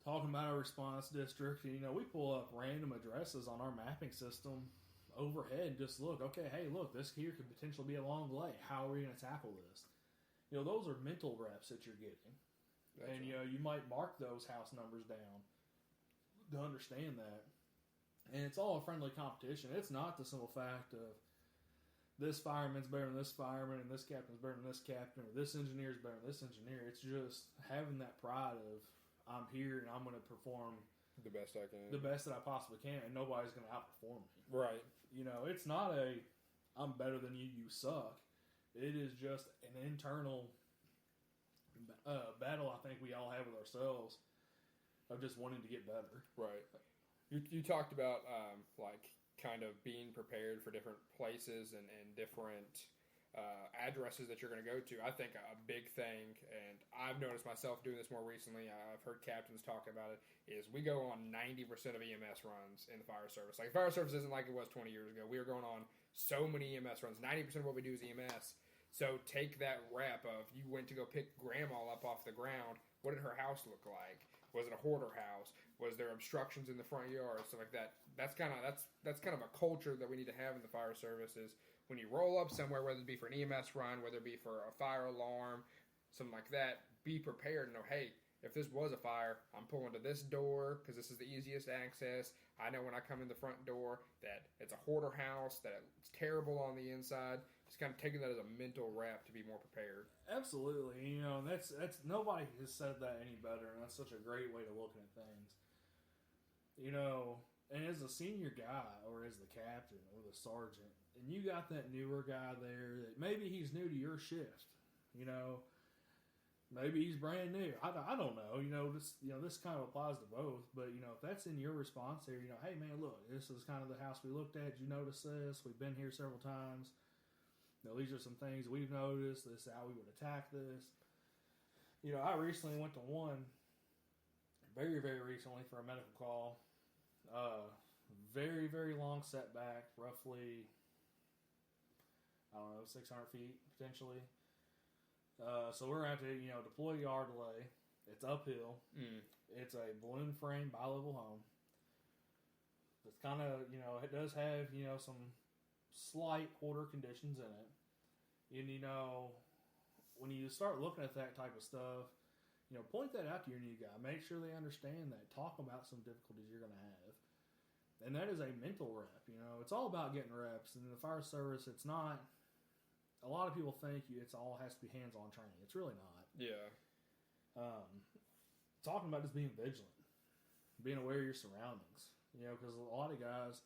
Talking about our response district, we pull up random addresses on our mapping system overhead and just look, okay, hey, look, this here could potentially be a long delay. How are we going to tackle this? Those are mental reps that you're getting. That's and, right. You might mark those house numbers down to understand that. And it's all a friendly competition. It's not the simple fact of this fireman's better than this fireman and this captain's better than this captain or this engineer's better than this engineer. It's just having that pride of, I'm here and I'm going to perform the best I can, the best that I possibly can, and nobody's going to outperform me. Right. It's not I'm better than you, you suck. It is just an internal battle I think we all have with ourselves of just wanting to get better. Right. You talked about like kind of being prepared for different places and different addresses that you're going to go to. I think a big thing, and I've noticed myself doing this more recently, I've heard captains talk about it, is we go on 90% of EMS runs in the fire service. Like, fire service isn't like it was 20 years ago. We are going on so many EMS runs. 90% of what we do is EMS. So take that rep of you went to go pick grandma up off the ground. What did her house look like? Was it a hoarder house? Was there obstructions in the front yard? Stuff like that. That's kind of a culture that we need to have in the fire services. When you roll up somewhere, whether it be for an EMS run, whether it be for a fire alarm, something like that, be prepared and know, hey, if this was a fire, I'm pulling to this door because this is the easiest access. I know when I come in the front door that it's a hoarder house, that it's terrible on the inside. Just kind of taking that as a mental rep to be more prepared. Absolutely. You know, that's nobody has said that any better, and that's such a great way to look at things. You know, and as a senior guy, or as the captain, or the sergeant, and you got that newer guy there that maybe he's new to your shift, you know, maybe he's brand new. I don't know. This kind of applies to both. But, you know, if that's in your response there, you know, hey, man, look, this is kind of the house we looked at. Did you notice this? We've been here several times. You know, these are some things we've noticed. This is how we would attack this. You know, I recently went to one very, very recently for a medical call. Very, very long setback, roughly, I don't know, 600 feet potentially. So we're going to have to, you know, deploy yard delay. It's uphill. It's a balloon frame bi-level home. It's kind of, you know, it does have, you know, some slight hoarder conditions in it. And, you know, when you start looking at that type of stuff, you know, point that out to your new guy. Make sure they understand that. Talk about some difficulties you're going to have. And that is a mental rep, you know. It's all about getting reps. And in the fire service, it's not. A lot of people think it's all has to be hands-on training. It's really not. Yeah. Talking about just being vigilant, being aware of your surroundings. You know, because a lot of guys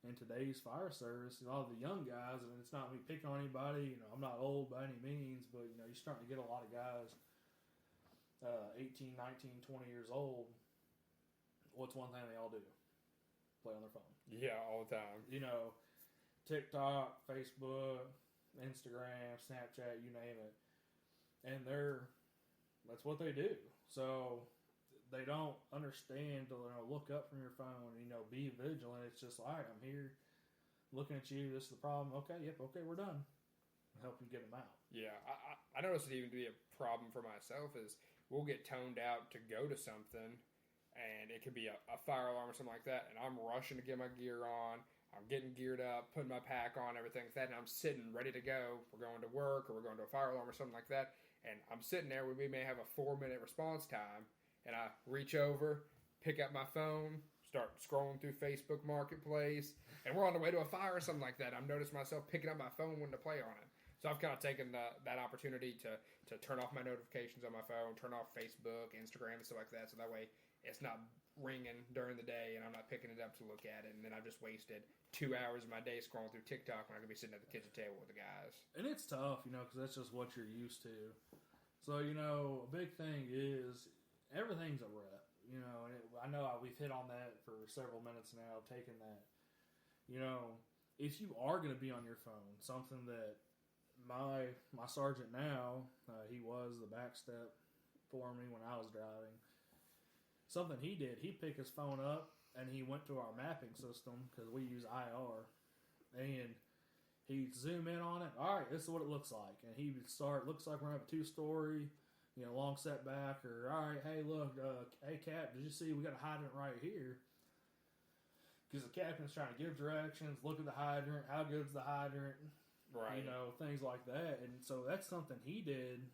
in today's fire service, a lot of the young guys, and it's not me picking on anybody. You know, I'm not old by any means, but you know, you're starting to get a lot of guys, 18, 19, 20 years old. What's one thing they all do? Play on their phone. Yeah, all the time. You know, TikTok, Facebook, Instagram, Snapchat, you name it. And that's what they do. So they don't understand to, you know, look up from your phone and, you know, be vigilant. It's just like, I'm here looking at you. This is the problem. Okay, yep, okay, we're done. I'll help you get them out. Yeah, I noticed it even to be a problem for myself is we'll get toned out to go to something, and it could be a fire alarm or something like that, and I'm rushing to get my gear on. I'm getting geared up, putting my pack on, everything like that, and I'm sitting ready to go. We're going to work, or we're going to a fire alarm or something like that, and I'm sitting there. We may have a 4-minute response time, and I reach over, pick up my phone, start scrolling through Facebook Marketplace, and we're on the way to a fire or something like that. I'm noticing myself picking up my phone wanting to play on it. So I've kind of taken that opportunity to turn off my notifications on my phone, turn off Facebook, Instagram, and stuff like that, so that way it's not ringing during the day and I'm not picking it up to look at it, and then I've just wasted 2 hours of my day scrolling through TikTok when I could be sitting at the kitchen table with the guys. And it's tough, you know, because that's just what you're used to. So, you know, a big thing is everything's a rep, you know, and I know we've hit on that for several minutes now, taking that. You know, if you are going to be on your phone, something that my sergeant now, he was the backstep for me when I was driving. Something he did, he picked his phone up and he went to our mapping system because we use IR, and he'd zoom in on it. All right, this is what it looks like, and he would start. Looks like we're gonna have a 2-story, you know, long setback. Or all right, hey, look, hey, Cap, did you see we got a hydrant right here? Because the captain's trying to give directions. Look at the hydrant. How good's the hydrant? Right. You know, things like that. And so that's something he did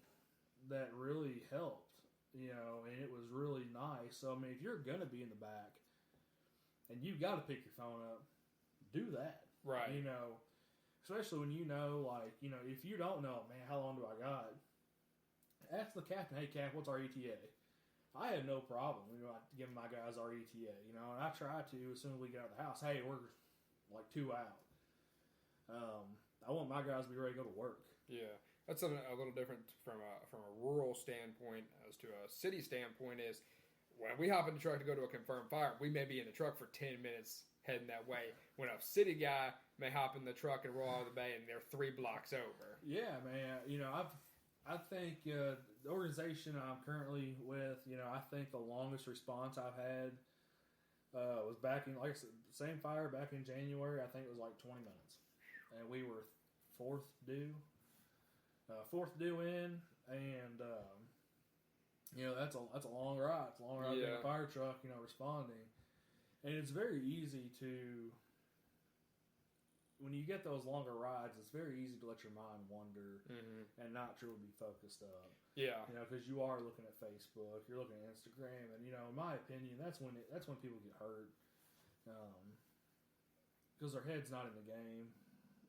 that really helped. You know, and it was really nice. So, I mean, if you're going to be in the back and you've got to pick your phone up, do that. Right. You know, especially when you know, like, you know, if you don't know, man, how long do I got? Ask the captain, hey, Cap, what's our ETA? I had no problem, you know, giving my guys our ETA, you know, and I try to as soon as we get out of the house. Hey, we're like 2 out. I want my guys to be ready to go to work. Yeah. That's something a little different from a rural standpoint as to a city standpoint is when we hop in the truck to go to a confirmed fire, we may be in the truck for 10 minutes heading that way. When a city guy may hop in the truck and roll out of the bay and they're 3 blocks over. Yeah, man. I think the organization I'm currently with, I think the longest response I've had was back in, like I said, same fire back in January. I think it was like 20 minutes. And we were fourth due in, and that's a long ride. It's a long ride in a fire truck, responding. And it's very easy to, when you get those longer rides, it's very easy to let your mind wander and not truly be focused up. Yeah. Because you are looking at Facebook, you're looking at Instagram, and in my opinion, that's when people get hurt. Because their head's not in the game,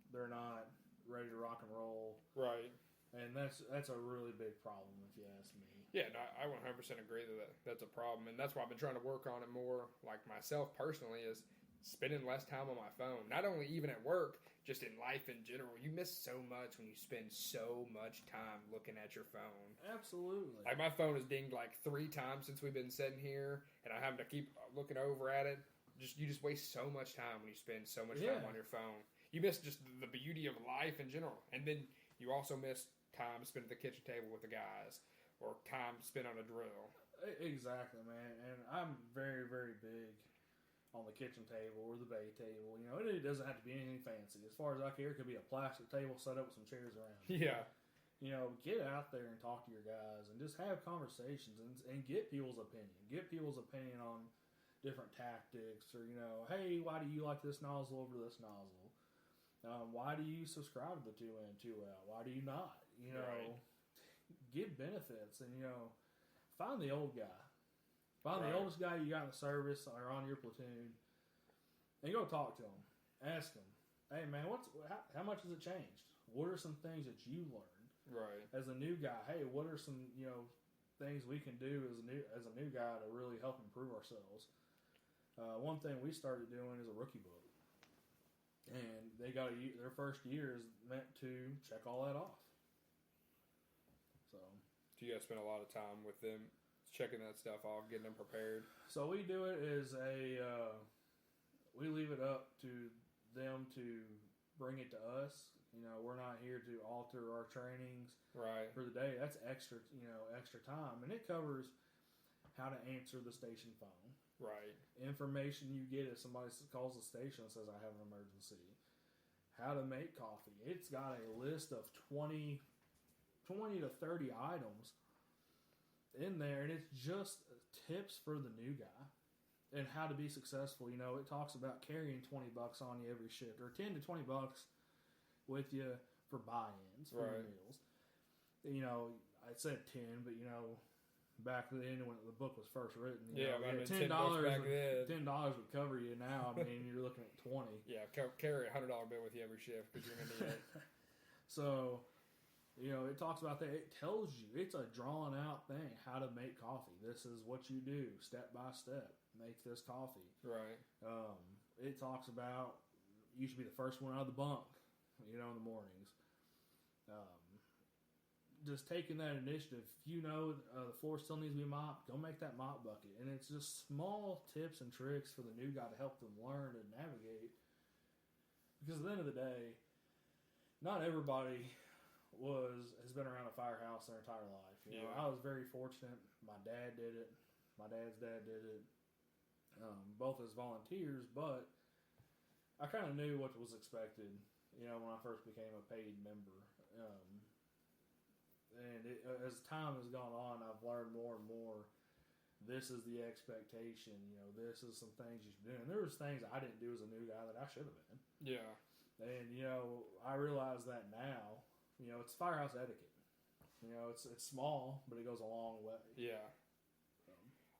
they're not ready to rock and roll. Right. And that's a really big problem, if you ask me. Yeah, no, I 100% agree that that's a problem, and that's why I've been trying to work on it more. Like myself personally, is spending less time on my phone. Not only even at work, just in life in general. You miss so much when you spend so much time looking at your phone. Absolutely. Like my phone has dinged like 3 times since we've been sitting here, and I have to keep looking over at it. You just waste so much time when you spend so much time on your phone. You miss just the beauty of life in general, and then you also miss time spent at the kitchen table with the guys, or time spent on a drill. Exactly, man. And I'm very, very big on the kitchen table or the bay table. It doesn't have to be anything fancy. As far as I care, it could be a plastic table set up with some chairs around. Yeah. Get out there and talk to your guys and just have conversations and get people's opinion. Get people's opinion on different tactics, or, hey, why do you like this nozzle over this nozzle? Why do you subscribe to the 2 in, 2 out? Why do you not? Right. Get benefits and, find the old guy. Find the oldest guy you got in the service or on your platoon, and go talk to him. Ask him, hey man, how much has it changed? What are some things that you learned? Right. As a new guy, hey, what are some things we can do as a new guy to really help improve ourselves? One thing we started doing is a rookie book, and they got their first year is meant to check all that off. So, do you guys spend a lot of time with them, checking that stuff off, getting them prepared? So we do it as we leave it up to them to bring it to us. We're not here to alter our trainings for the day. That's extra time, and it covers how to answer the station phone. Right. Information you get if somebody calls the station and says, I have an emergency. How to make coffee. It's got a list of 20 to 30 items in there, and it's just tips for the new guy and how to be successful. It talks about carrying $20 on you every shift, or $10 to $20 with you for buy-ins for your meals. I said 10, but back then when the book was first written, $10 would cover you. Now, you're looking at 20. Yeah, carry a $100 bill with you every shift because you're gonna need it. So, it talks about that. It tells you, it's a drawn out thing, how to make coffee. This is what you do, step by step. Make this coffee. Right. It talks about you should be the first one out of the bunk, in the mornings. Just taking that initiative. If the floor still needs to be mopped, go make that mop bucket. And it's just small tips and tricks for the new guy to help them learn and navigate. Because at the end of the day, not everybody has been around a firehouse their entire life. I was very fortunate. My dad did it. My dad's dad did it. Both as volunteers, but I kind of knew what was expected, when I first became a paid member. And as time has gone on, I've learned more and more. This is the expectation. This is some things you should do. And there was things I didn't do as a new guy that I should have been. Yeah. And I realize that now. It's firehouse etiquette. It's small, but it goes a long way. Yeah.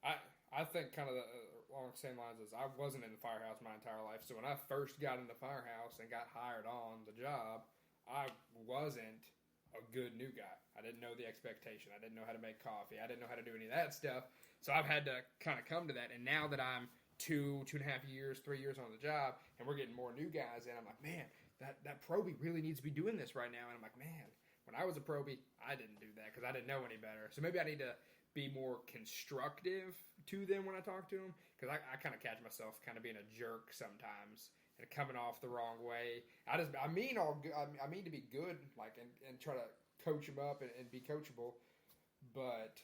I think kind of along the same lines as I wasn't in the firehouse my entire life. So when I first got in the firehouse and got hired on the job, I wasn't a good new guy. I didn't know the expectation. I didn't know how to make coffee. I didn't know how to do any of that stuff. So I've had to kind of come to that. And now that I'm 2.5 years, 3 years on the job, and we're getting more new guys in, I'm like, man, that probie really needs to be doing this right now. And I'm like, man, when I was a probie, I didn't do that because I didn't know any better. So maybe I need to be more constructive to them when I talk to them, because I kind of catch myself kind of being a jerk sometimes and coming off the wrong way. I mean I mean to be good, like, and try to coach them up and be coachable, but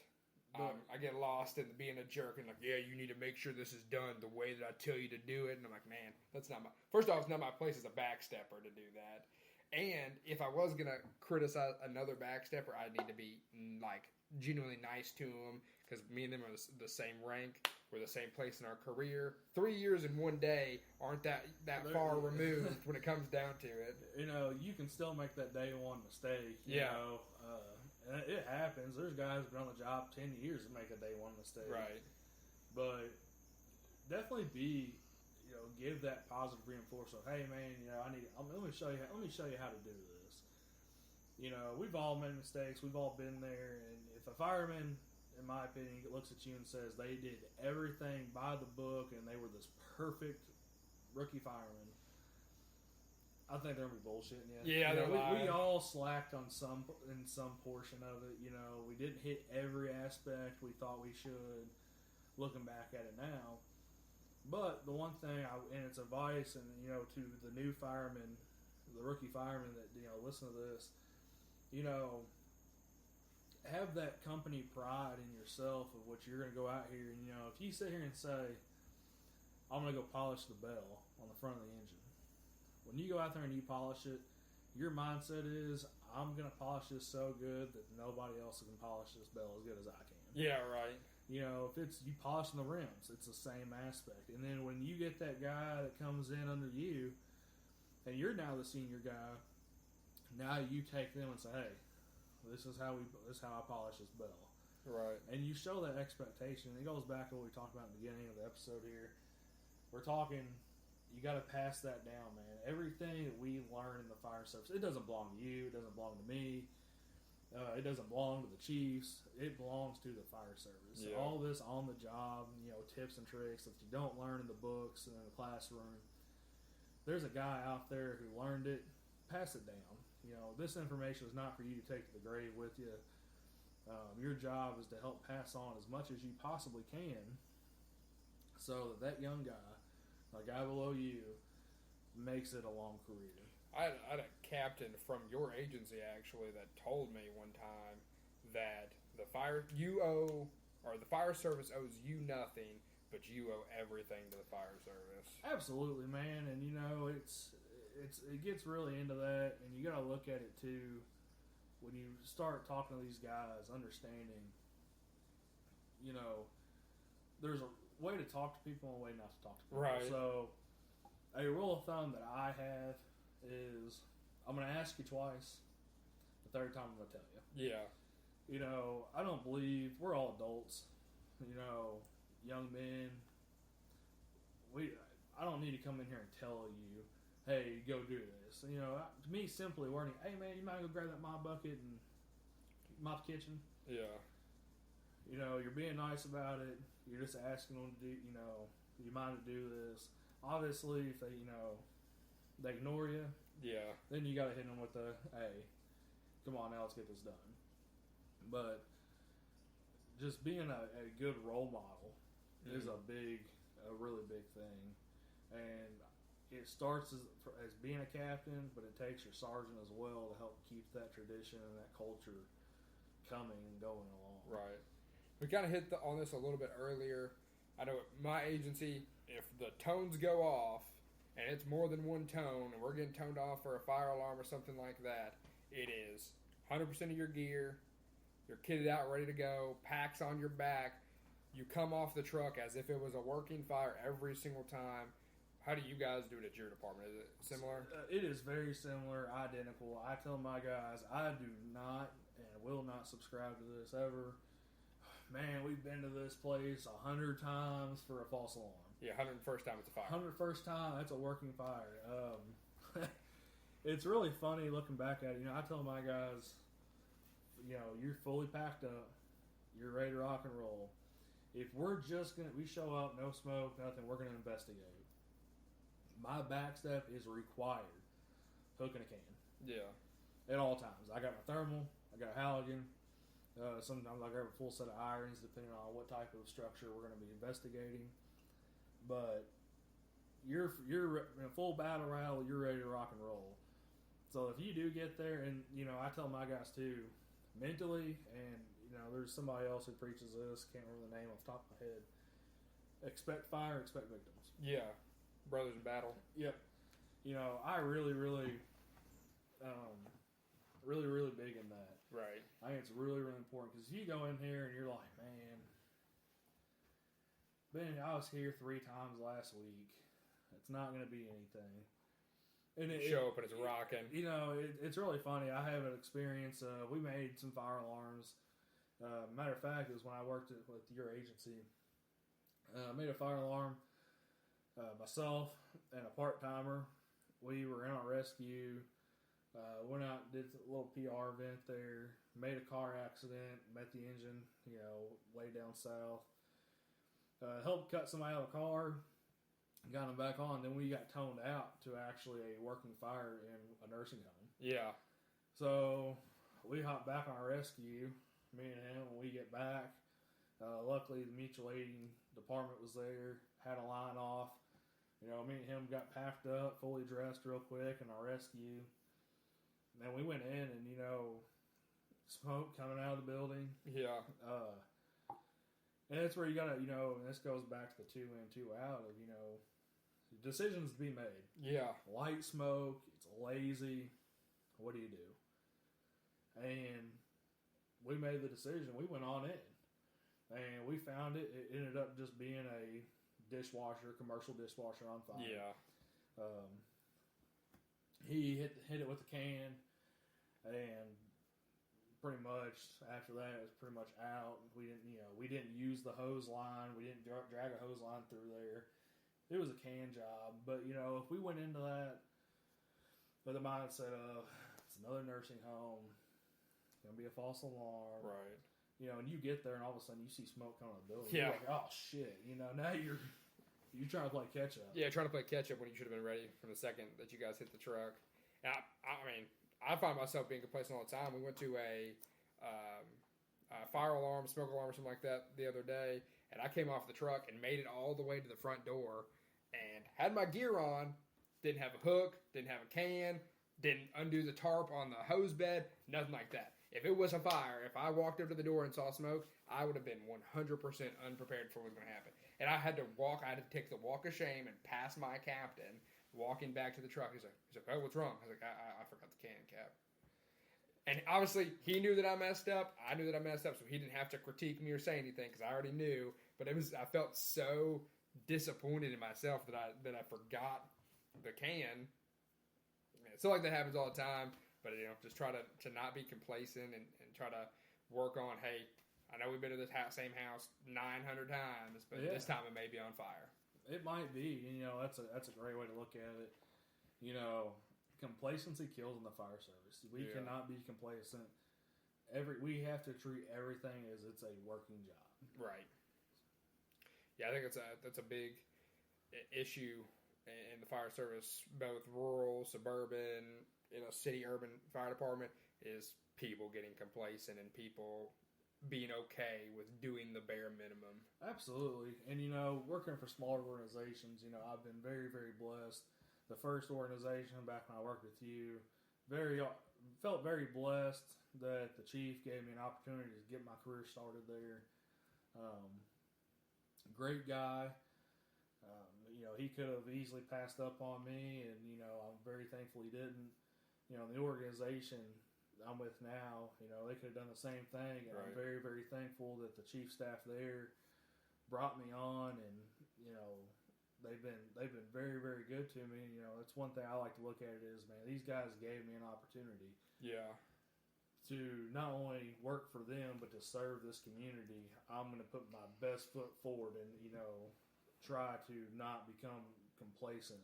I get lost in being a jerk and like, yeah, you need to make sure this is done the way that I tell you to do it, and I'm like, man, that's not my. First off, it's not my place as a backstepper to do that. And if I was gonna criticize another backstepper, I'd need to be like genuinely nice to him, because me and them are the same rank. We're the same place in our career. 3 years in one day aren't that far removed when it comes down to it. You know, you can still make that day one mistake. You know, and it happens. There's guys who've been on the job 10 years and make a day one mistake. Right. But definitely give that positive reinforcement. Hey man, let me show you how to do this. You know, we've all made mistakes. We've all been there. And if a fireman, in my opinion, looks at you and says they did everything by the book and they were this perfect rookie fireman, I think they're gonna be bullshitting you. Yeah, we all slacked in some portion of it. You know, we didn't hit every aspect we thought we should. Looking back at it now, but the one thing, and it's advice, and to the new firemen, the rookie firemen that listen to this, have that company pride in yourself of what you're going to go out here and if you sit here and say, I'm going to go polish the bell on the front of the engine, when you go out there and you polish it, your mindset is, I'm going to polish this so good that nobody else can polish this bell as good as I can. Yeah, right. If it's you polishing the rims, it's the same aspect. And then when you get that guy that comes in under you, and you're now the senior guy, now you take them and say, hey, this is how I polish this bell. Right. And you show that expectation. It goes back to what we talked about in the beginning of the episode here. We're talking, you got to pass that down, man. Everything that we learn in the fire service, it doesn't belong to you. It doesn't belong to me. It doesn't belong to the Chiefs. It belongs to the fire service. Yeah. All this on the job, tips and tricks that you don't learn in the books and in the classroom. There's a guy out there who learned it. Pass it down. This information is not for you to take to the grave with you. Your job is to help pass on as much as you possibly can, so that young guy, the guy below you, makes it a long career. I had a captain from your agency actually that told me one time that the fire service owes you nothing, but you owe everything to the fire service. Absolutely, man. And it gets really into that, and you got to look at it too when you start talking to these guys, understanding. There's a way to talk to people and a way not to talk to people. Right. So, a rule of thumb that I have is I'm going to ask you twice. The third time I'm going to tell you. Yeah. I don't believe we're all adults. Young men. I don't need to come in here and tell you, hey, go do this. To me, simply wording, hey man, you might go grab that mop bucket and mop the kitchen. Yeah. You're being nice about it. You're just asking them to do. You mind to do this. Obviously, if they they ignore you. Yeah. Then you got to hit them with the, hey, come on now, let's get this done. But just being a good role model is a really big thing. And it starts as being a captain, but it takes your sergeant as well to help keep that tradition and that culture coming and going along. Right. We kind of hit on this a little bit earlier. I know at my agency, if the tones go off, and it's more than one tone, and we're getting toned off for a fire alarm or something like that, it is 100% of your gear, you're kitted out, ready to go, packs on your back, you come off the truck as if it was a working fire every single time. How do you guys do it at your department? Is it similar? It is very similar, identical. I tell my guys, I do not and will not subscribe to this ever. Man, we've been to this place 100 times for a false alarm. Yeah, 101st time it's a fire. 101st time, that's a working fire. It's really funny looking back at it. I tell my guys, you're fully packed up. You're ready to rock and roll. If we show up, no smoke, nothing, we're going to investigate. My backstep is required. Hook and a can. Yeah. At all times. I got my thermal. I got a Halligan. Sometimes I grab a full set of irons depending on what type of structure we're going to be investigating. But you're in a full battle rattle, you're ready to rock and roll. So if you do get there, and I tell my guys too, mentally, and there's somebody else who preaches this, can't remember the name off the top of my head. Expect fire, expect victims. Yeah, brothers in battle. Yep. I really, really, really big in that. Right. I think it's really, really important because if you go in here and you're like, man, I was here 3 times last week. It's not going to be anything. And show up and it's rocking. It's really funny. I have an experience. We made some fire alarms. Matter of fact, it was when I worked with your agency. I made a fire alarm. Myself and a part-timer. We were in our rescue. Went out and did a little PR event there. Made a car accident. Met the engine, way down south. Helped cut somebody out of the car. Got them back on. Then we got toned out to actually a working fire in a nursing home. Yeah. So we hopped back on our rescue. Me and him, when we get back. Luckily, the mutual aiding department was there. Had a line off. Me and him got packed up, fully dressed real quick in our rescue. And then we went in and, smoke coming out of the building. Yeah. And that's where you got to, and this goes back to the 2 in, 2 out of, decisions to be made. Yeah. Light smoke, it's lazy. What do you do? And we made the decision. We went on in. And we found it. It ended up just being a commercial dishwasher on fire. Yeah. He hit it with the can, and pretty much after that it was pretty much out. We didn't use the hose line. We didn't drag a hose line through there. It was a can job, but if we went into that with the mindset of it's another nursing home, it's gonna be a false alarm, right? And you get there and all of a sudden you see smoke coming out of the building. Yeah. You're like, oh shit, now you're trying to play catch up. Yeah, trying to play catch up when you should have been ready from the second that you guys hit the truck. And I find myself being complacent all the time. We went to a fire alarm, smoke alarm, or something like that the other day, and I came off the truck and made it all the way to the front door and had my gear on, didn't have a hook, didn't have a can, didn't undo the tarp on the hose bed, nothing like that. If it was a fire, if I walked up to the door and saw smoke, I would have been 100% unprepared for what was going to happen. And I had to take the walk of shame and pass my captain walking back to the truck. He's like, oh, what's wrong? I was like, I forgot the can cap. And obviously, he knew that I messed up. I knew that I messed up, so he didn't have to critique me or say anything because I already knew. But I felt so disappointed in myself that I forgot the can. It's not like that happens all the time. But, just try to not be complacent and try to work on, hey, I know we've been to this same house 900 times, but this time it may be on fire. It might be. That's a great way to look at it. Complacency kills in the fire service. We cannot be complacent. We have to treat everything as it's a working job. Right. Yeah, I think that's a big issue in the fire service, both rural, suburban, city, urban fire department, is people getting complacent and people being okay with doing the bare minimum. Absolutely. And, working for smaller organizations, I've been very, very blessed. The first organization back when I worked with you, felt very blessed that the chief gave me an opportunity to get my career started there. Great guy. He could have easily passed up on me, and, I'm very thankful he didn't. The organization I'm with now, they could have done the same thing, and right. I'm very, very thankful that the chief staff there brought me on, and they've been very, very good to me. That's one thing I like to look at it is, man, these guys gave me an opportunity, to not only work for them but to serve this community. I'm going to put my best foot forward and try to not become complacent.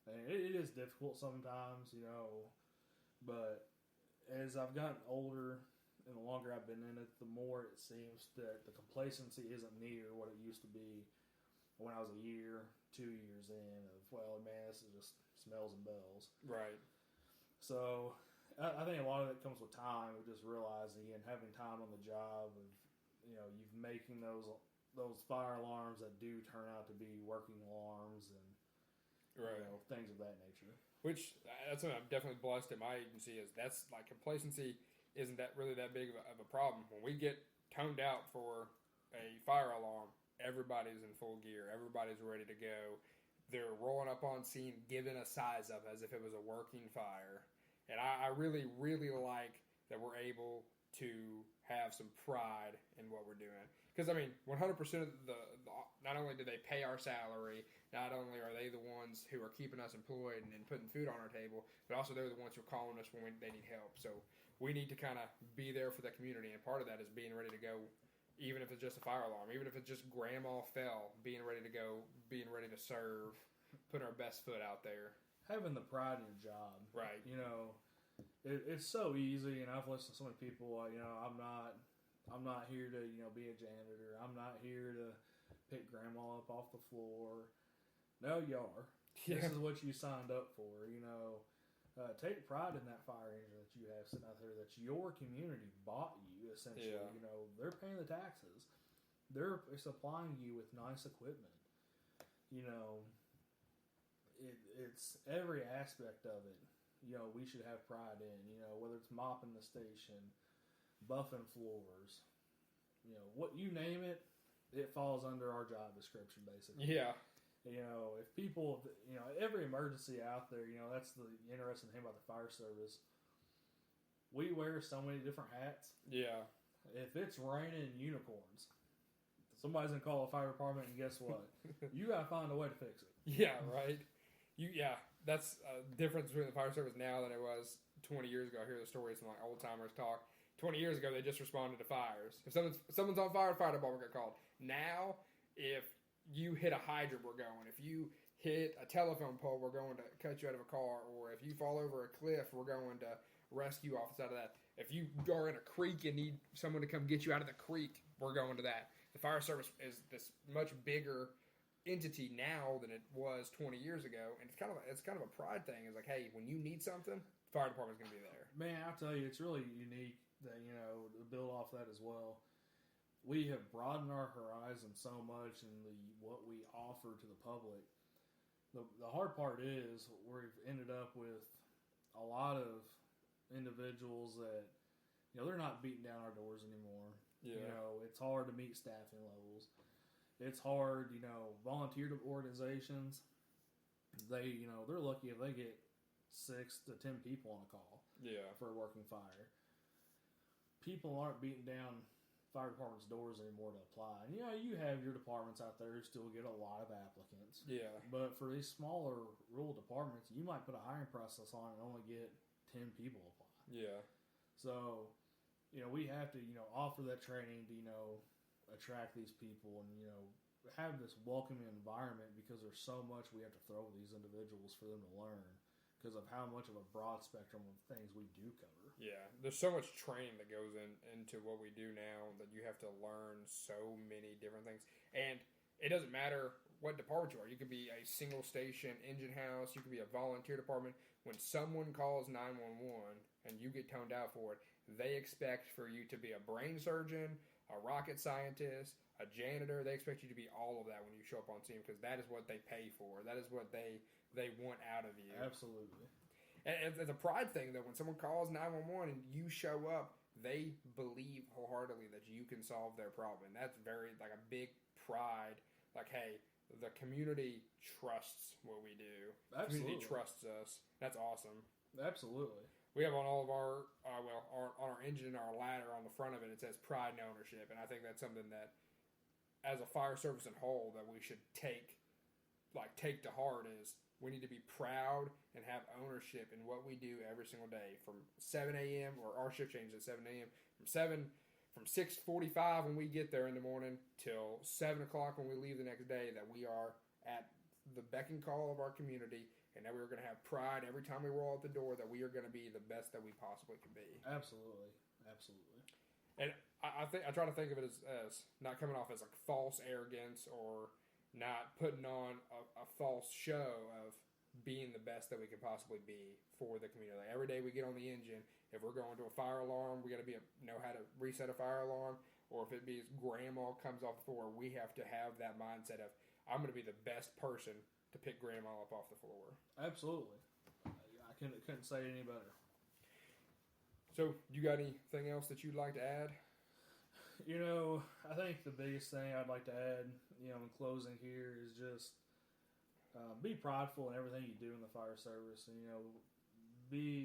And it is difficult sometimes, but as I've gotten older and the longer I've been in it, the more it seems that the complacency isn't near what it used to be when I was a year, 2 years in of, well, man, this is just smells and bells. Right. So I think a lot of it comes with time, with just realizing and having time on the job of, you've making those fire alarms that do turn out to be working alarms and things of that nature. Which that's what I'm definitely blessed at my agency is that's like complacency isn't that really that big of a problem. When we get toned out for a fire alarm, everybody's in full gear. Everybody's ready to go. They're rolling up on scene, giving a size up as if it was a working fire. And I really, really like that we're able to have some pride in what we're doing. Because, 100% of not only do they pay our salary, not only are they the ones who are keeping us employed and putting food on our table, but also they're the ones who are calling us when they need help. So we need to kind of be there for the community. And part of that is being ready to go, even if it's just a fire alarm, even if it's just grandma fell, being ready to go, being ready to serve, putting our best foot out there. Having the pride in your job. Right. It's so easy, and I've listened to so many people, I'm not here to, be a janitor. I'm not here to pick grandma up off the floor. No, you are. Yeah. This is what you signed up for, take pride in that fire engine that you have sitting out there that your community bought you, essentially. Yeah. They're paying the taxes. They're supplying you with nice equipment. It's every aspect of it, we should have pride in, whether it's mopping the station, buffing floors, what you name it, it falls under our job description, basically. Yeah. If people, every emergency out there, that's the interesting thing about the fire service. We wear so many different hats. Yeah. If it's raining unicorns, somebody's going to call a fire department, and guess what? You got to find a way to fix it. Yeah, right. That's a difference between the fire service now than it was 20 years ago. I hear the stories from old timers talk. 20 years ago, they just responded to fires. If someone's on fire, the fire department got called. Now, if you hit a hydrant, we're going. If you hit a telephone pole, we're going to cut you out of a car. Or if you fall over a cliff, we're going to rescue office out of that. If you are in a creek and need someone to come get you out of the creek, we're going to that. The fire service is this much bigger entity now than it was 20 years ago, and it's kind of a pride thing. It's like, hey, when you need something, the fire department's going to be there. Man, I'll tell you, it's really unique that, to build off that as well. We have broadened our horizon so much in what we offer to the public. The hard part is we've ended up with a lot of individuals that, they're not beating down our doors anymore. Yeah. It's hard to meet staffing levels. It's hard, volunteer organizations, they're lucky if they get 6 to 10 people on a call. Yeah. For a working fire. People aren't beating down fire departments' doors anymore to apply. And, you have your departments out there who still get a lot of applicants. Yeah. But for these smaller rural departments, you might put a hiring process on and only get 10 people apply. Yeah. So, we have to, offer that training to, attract these people and, have this welcoming environment because there's so much we have to throw at these individuals for them to learn because of how much of a broad spectrum of things we do cover. Yeah, there's so much training that goes into what we do now that you have to learn so many different things. And it doesn't matter what department you are. You could be a single station engine house. You could be a volunteer department. When someone calls 911 and you get toned out for it, they expect for you to be a brain surgeon, a rocket scientist, a janitor. They expect you to be all of that when you show up on scene because that is what they pay for. That is what they want out of you. Absolutely. And it's a pride thing, though. When someone calls 911 and you show up, they believe wholeheartedly that you can solve their problem. And that's very, a big pride. Like, hey, the community trusts what we do. Absolutely. The community trusts us. That's awesome. Absolutely. We have on all of our, on our engine, our ladder on the front of it, it says pride and ownership. And I think that's something that, as a fire service in whole, that we should take to heart is we need to be proud and have ownership in what we do every single day from 7 a.m. or our shift changes at 7 a.m. From 6:45 when we get there in the morning till 7 o'clock when we leave the next day, that we are at the beck and call of our community and that we're going to have pride every time we roll out the door that we are going to be the best that we possibly can be. Absolutely. Absolutely. And I try to think of it as not coming off as a false arrogance or not putting on a false show of being the best that we can possibly be for the community. Like every day we get on the engine, if we're going to a fire alarm, we got to know how to reset a fire alarm. Or if it be grandma comes off the floor, we have to have that mindset of, I'm going to be the best person to pick grandma up off the floor. Absolutely. I couldn't say it any better. So, you got anything else that you'd like to add? You know, I think the biggest thing I'd like to add, you know, in closing here is just be prideful in everything you do in the fire service. And, you know, be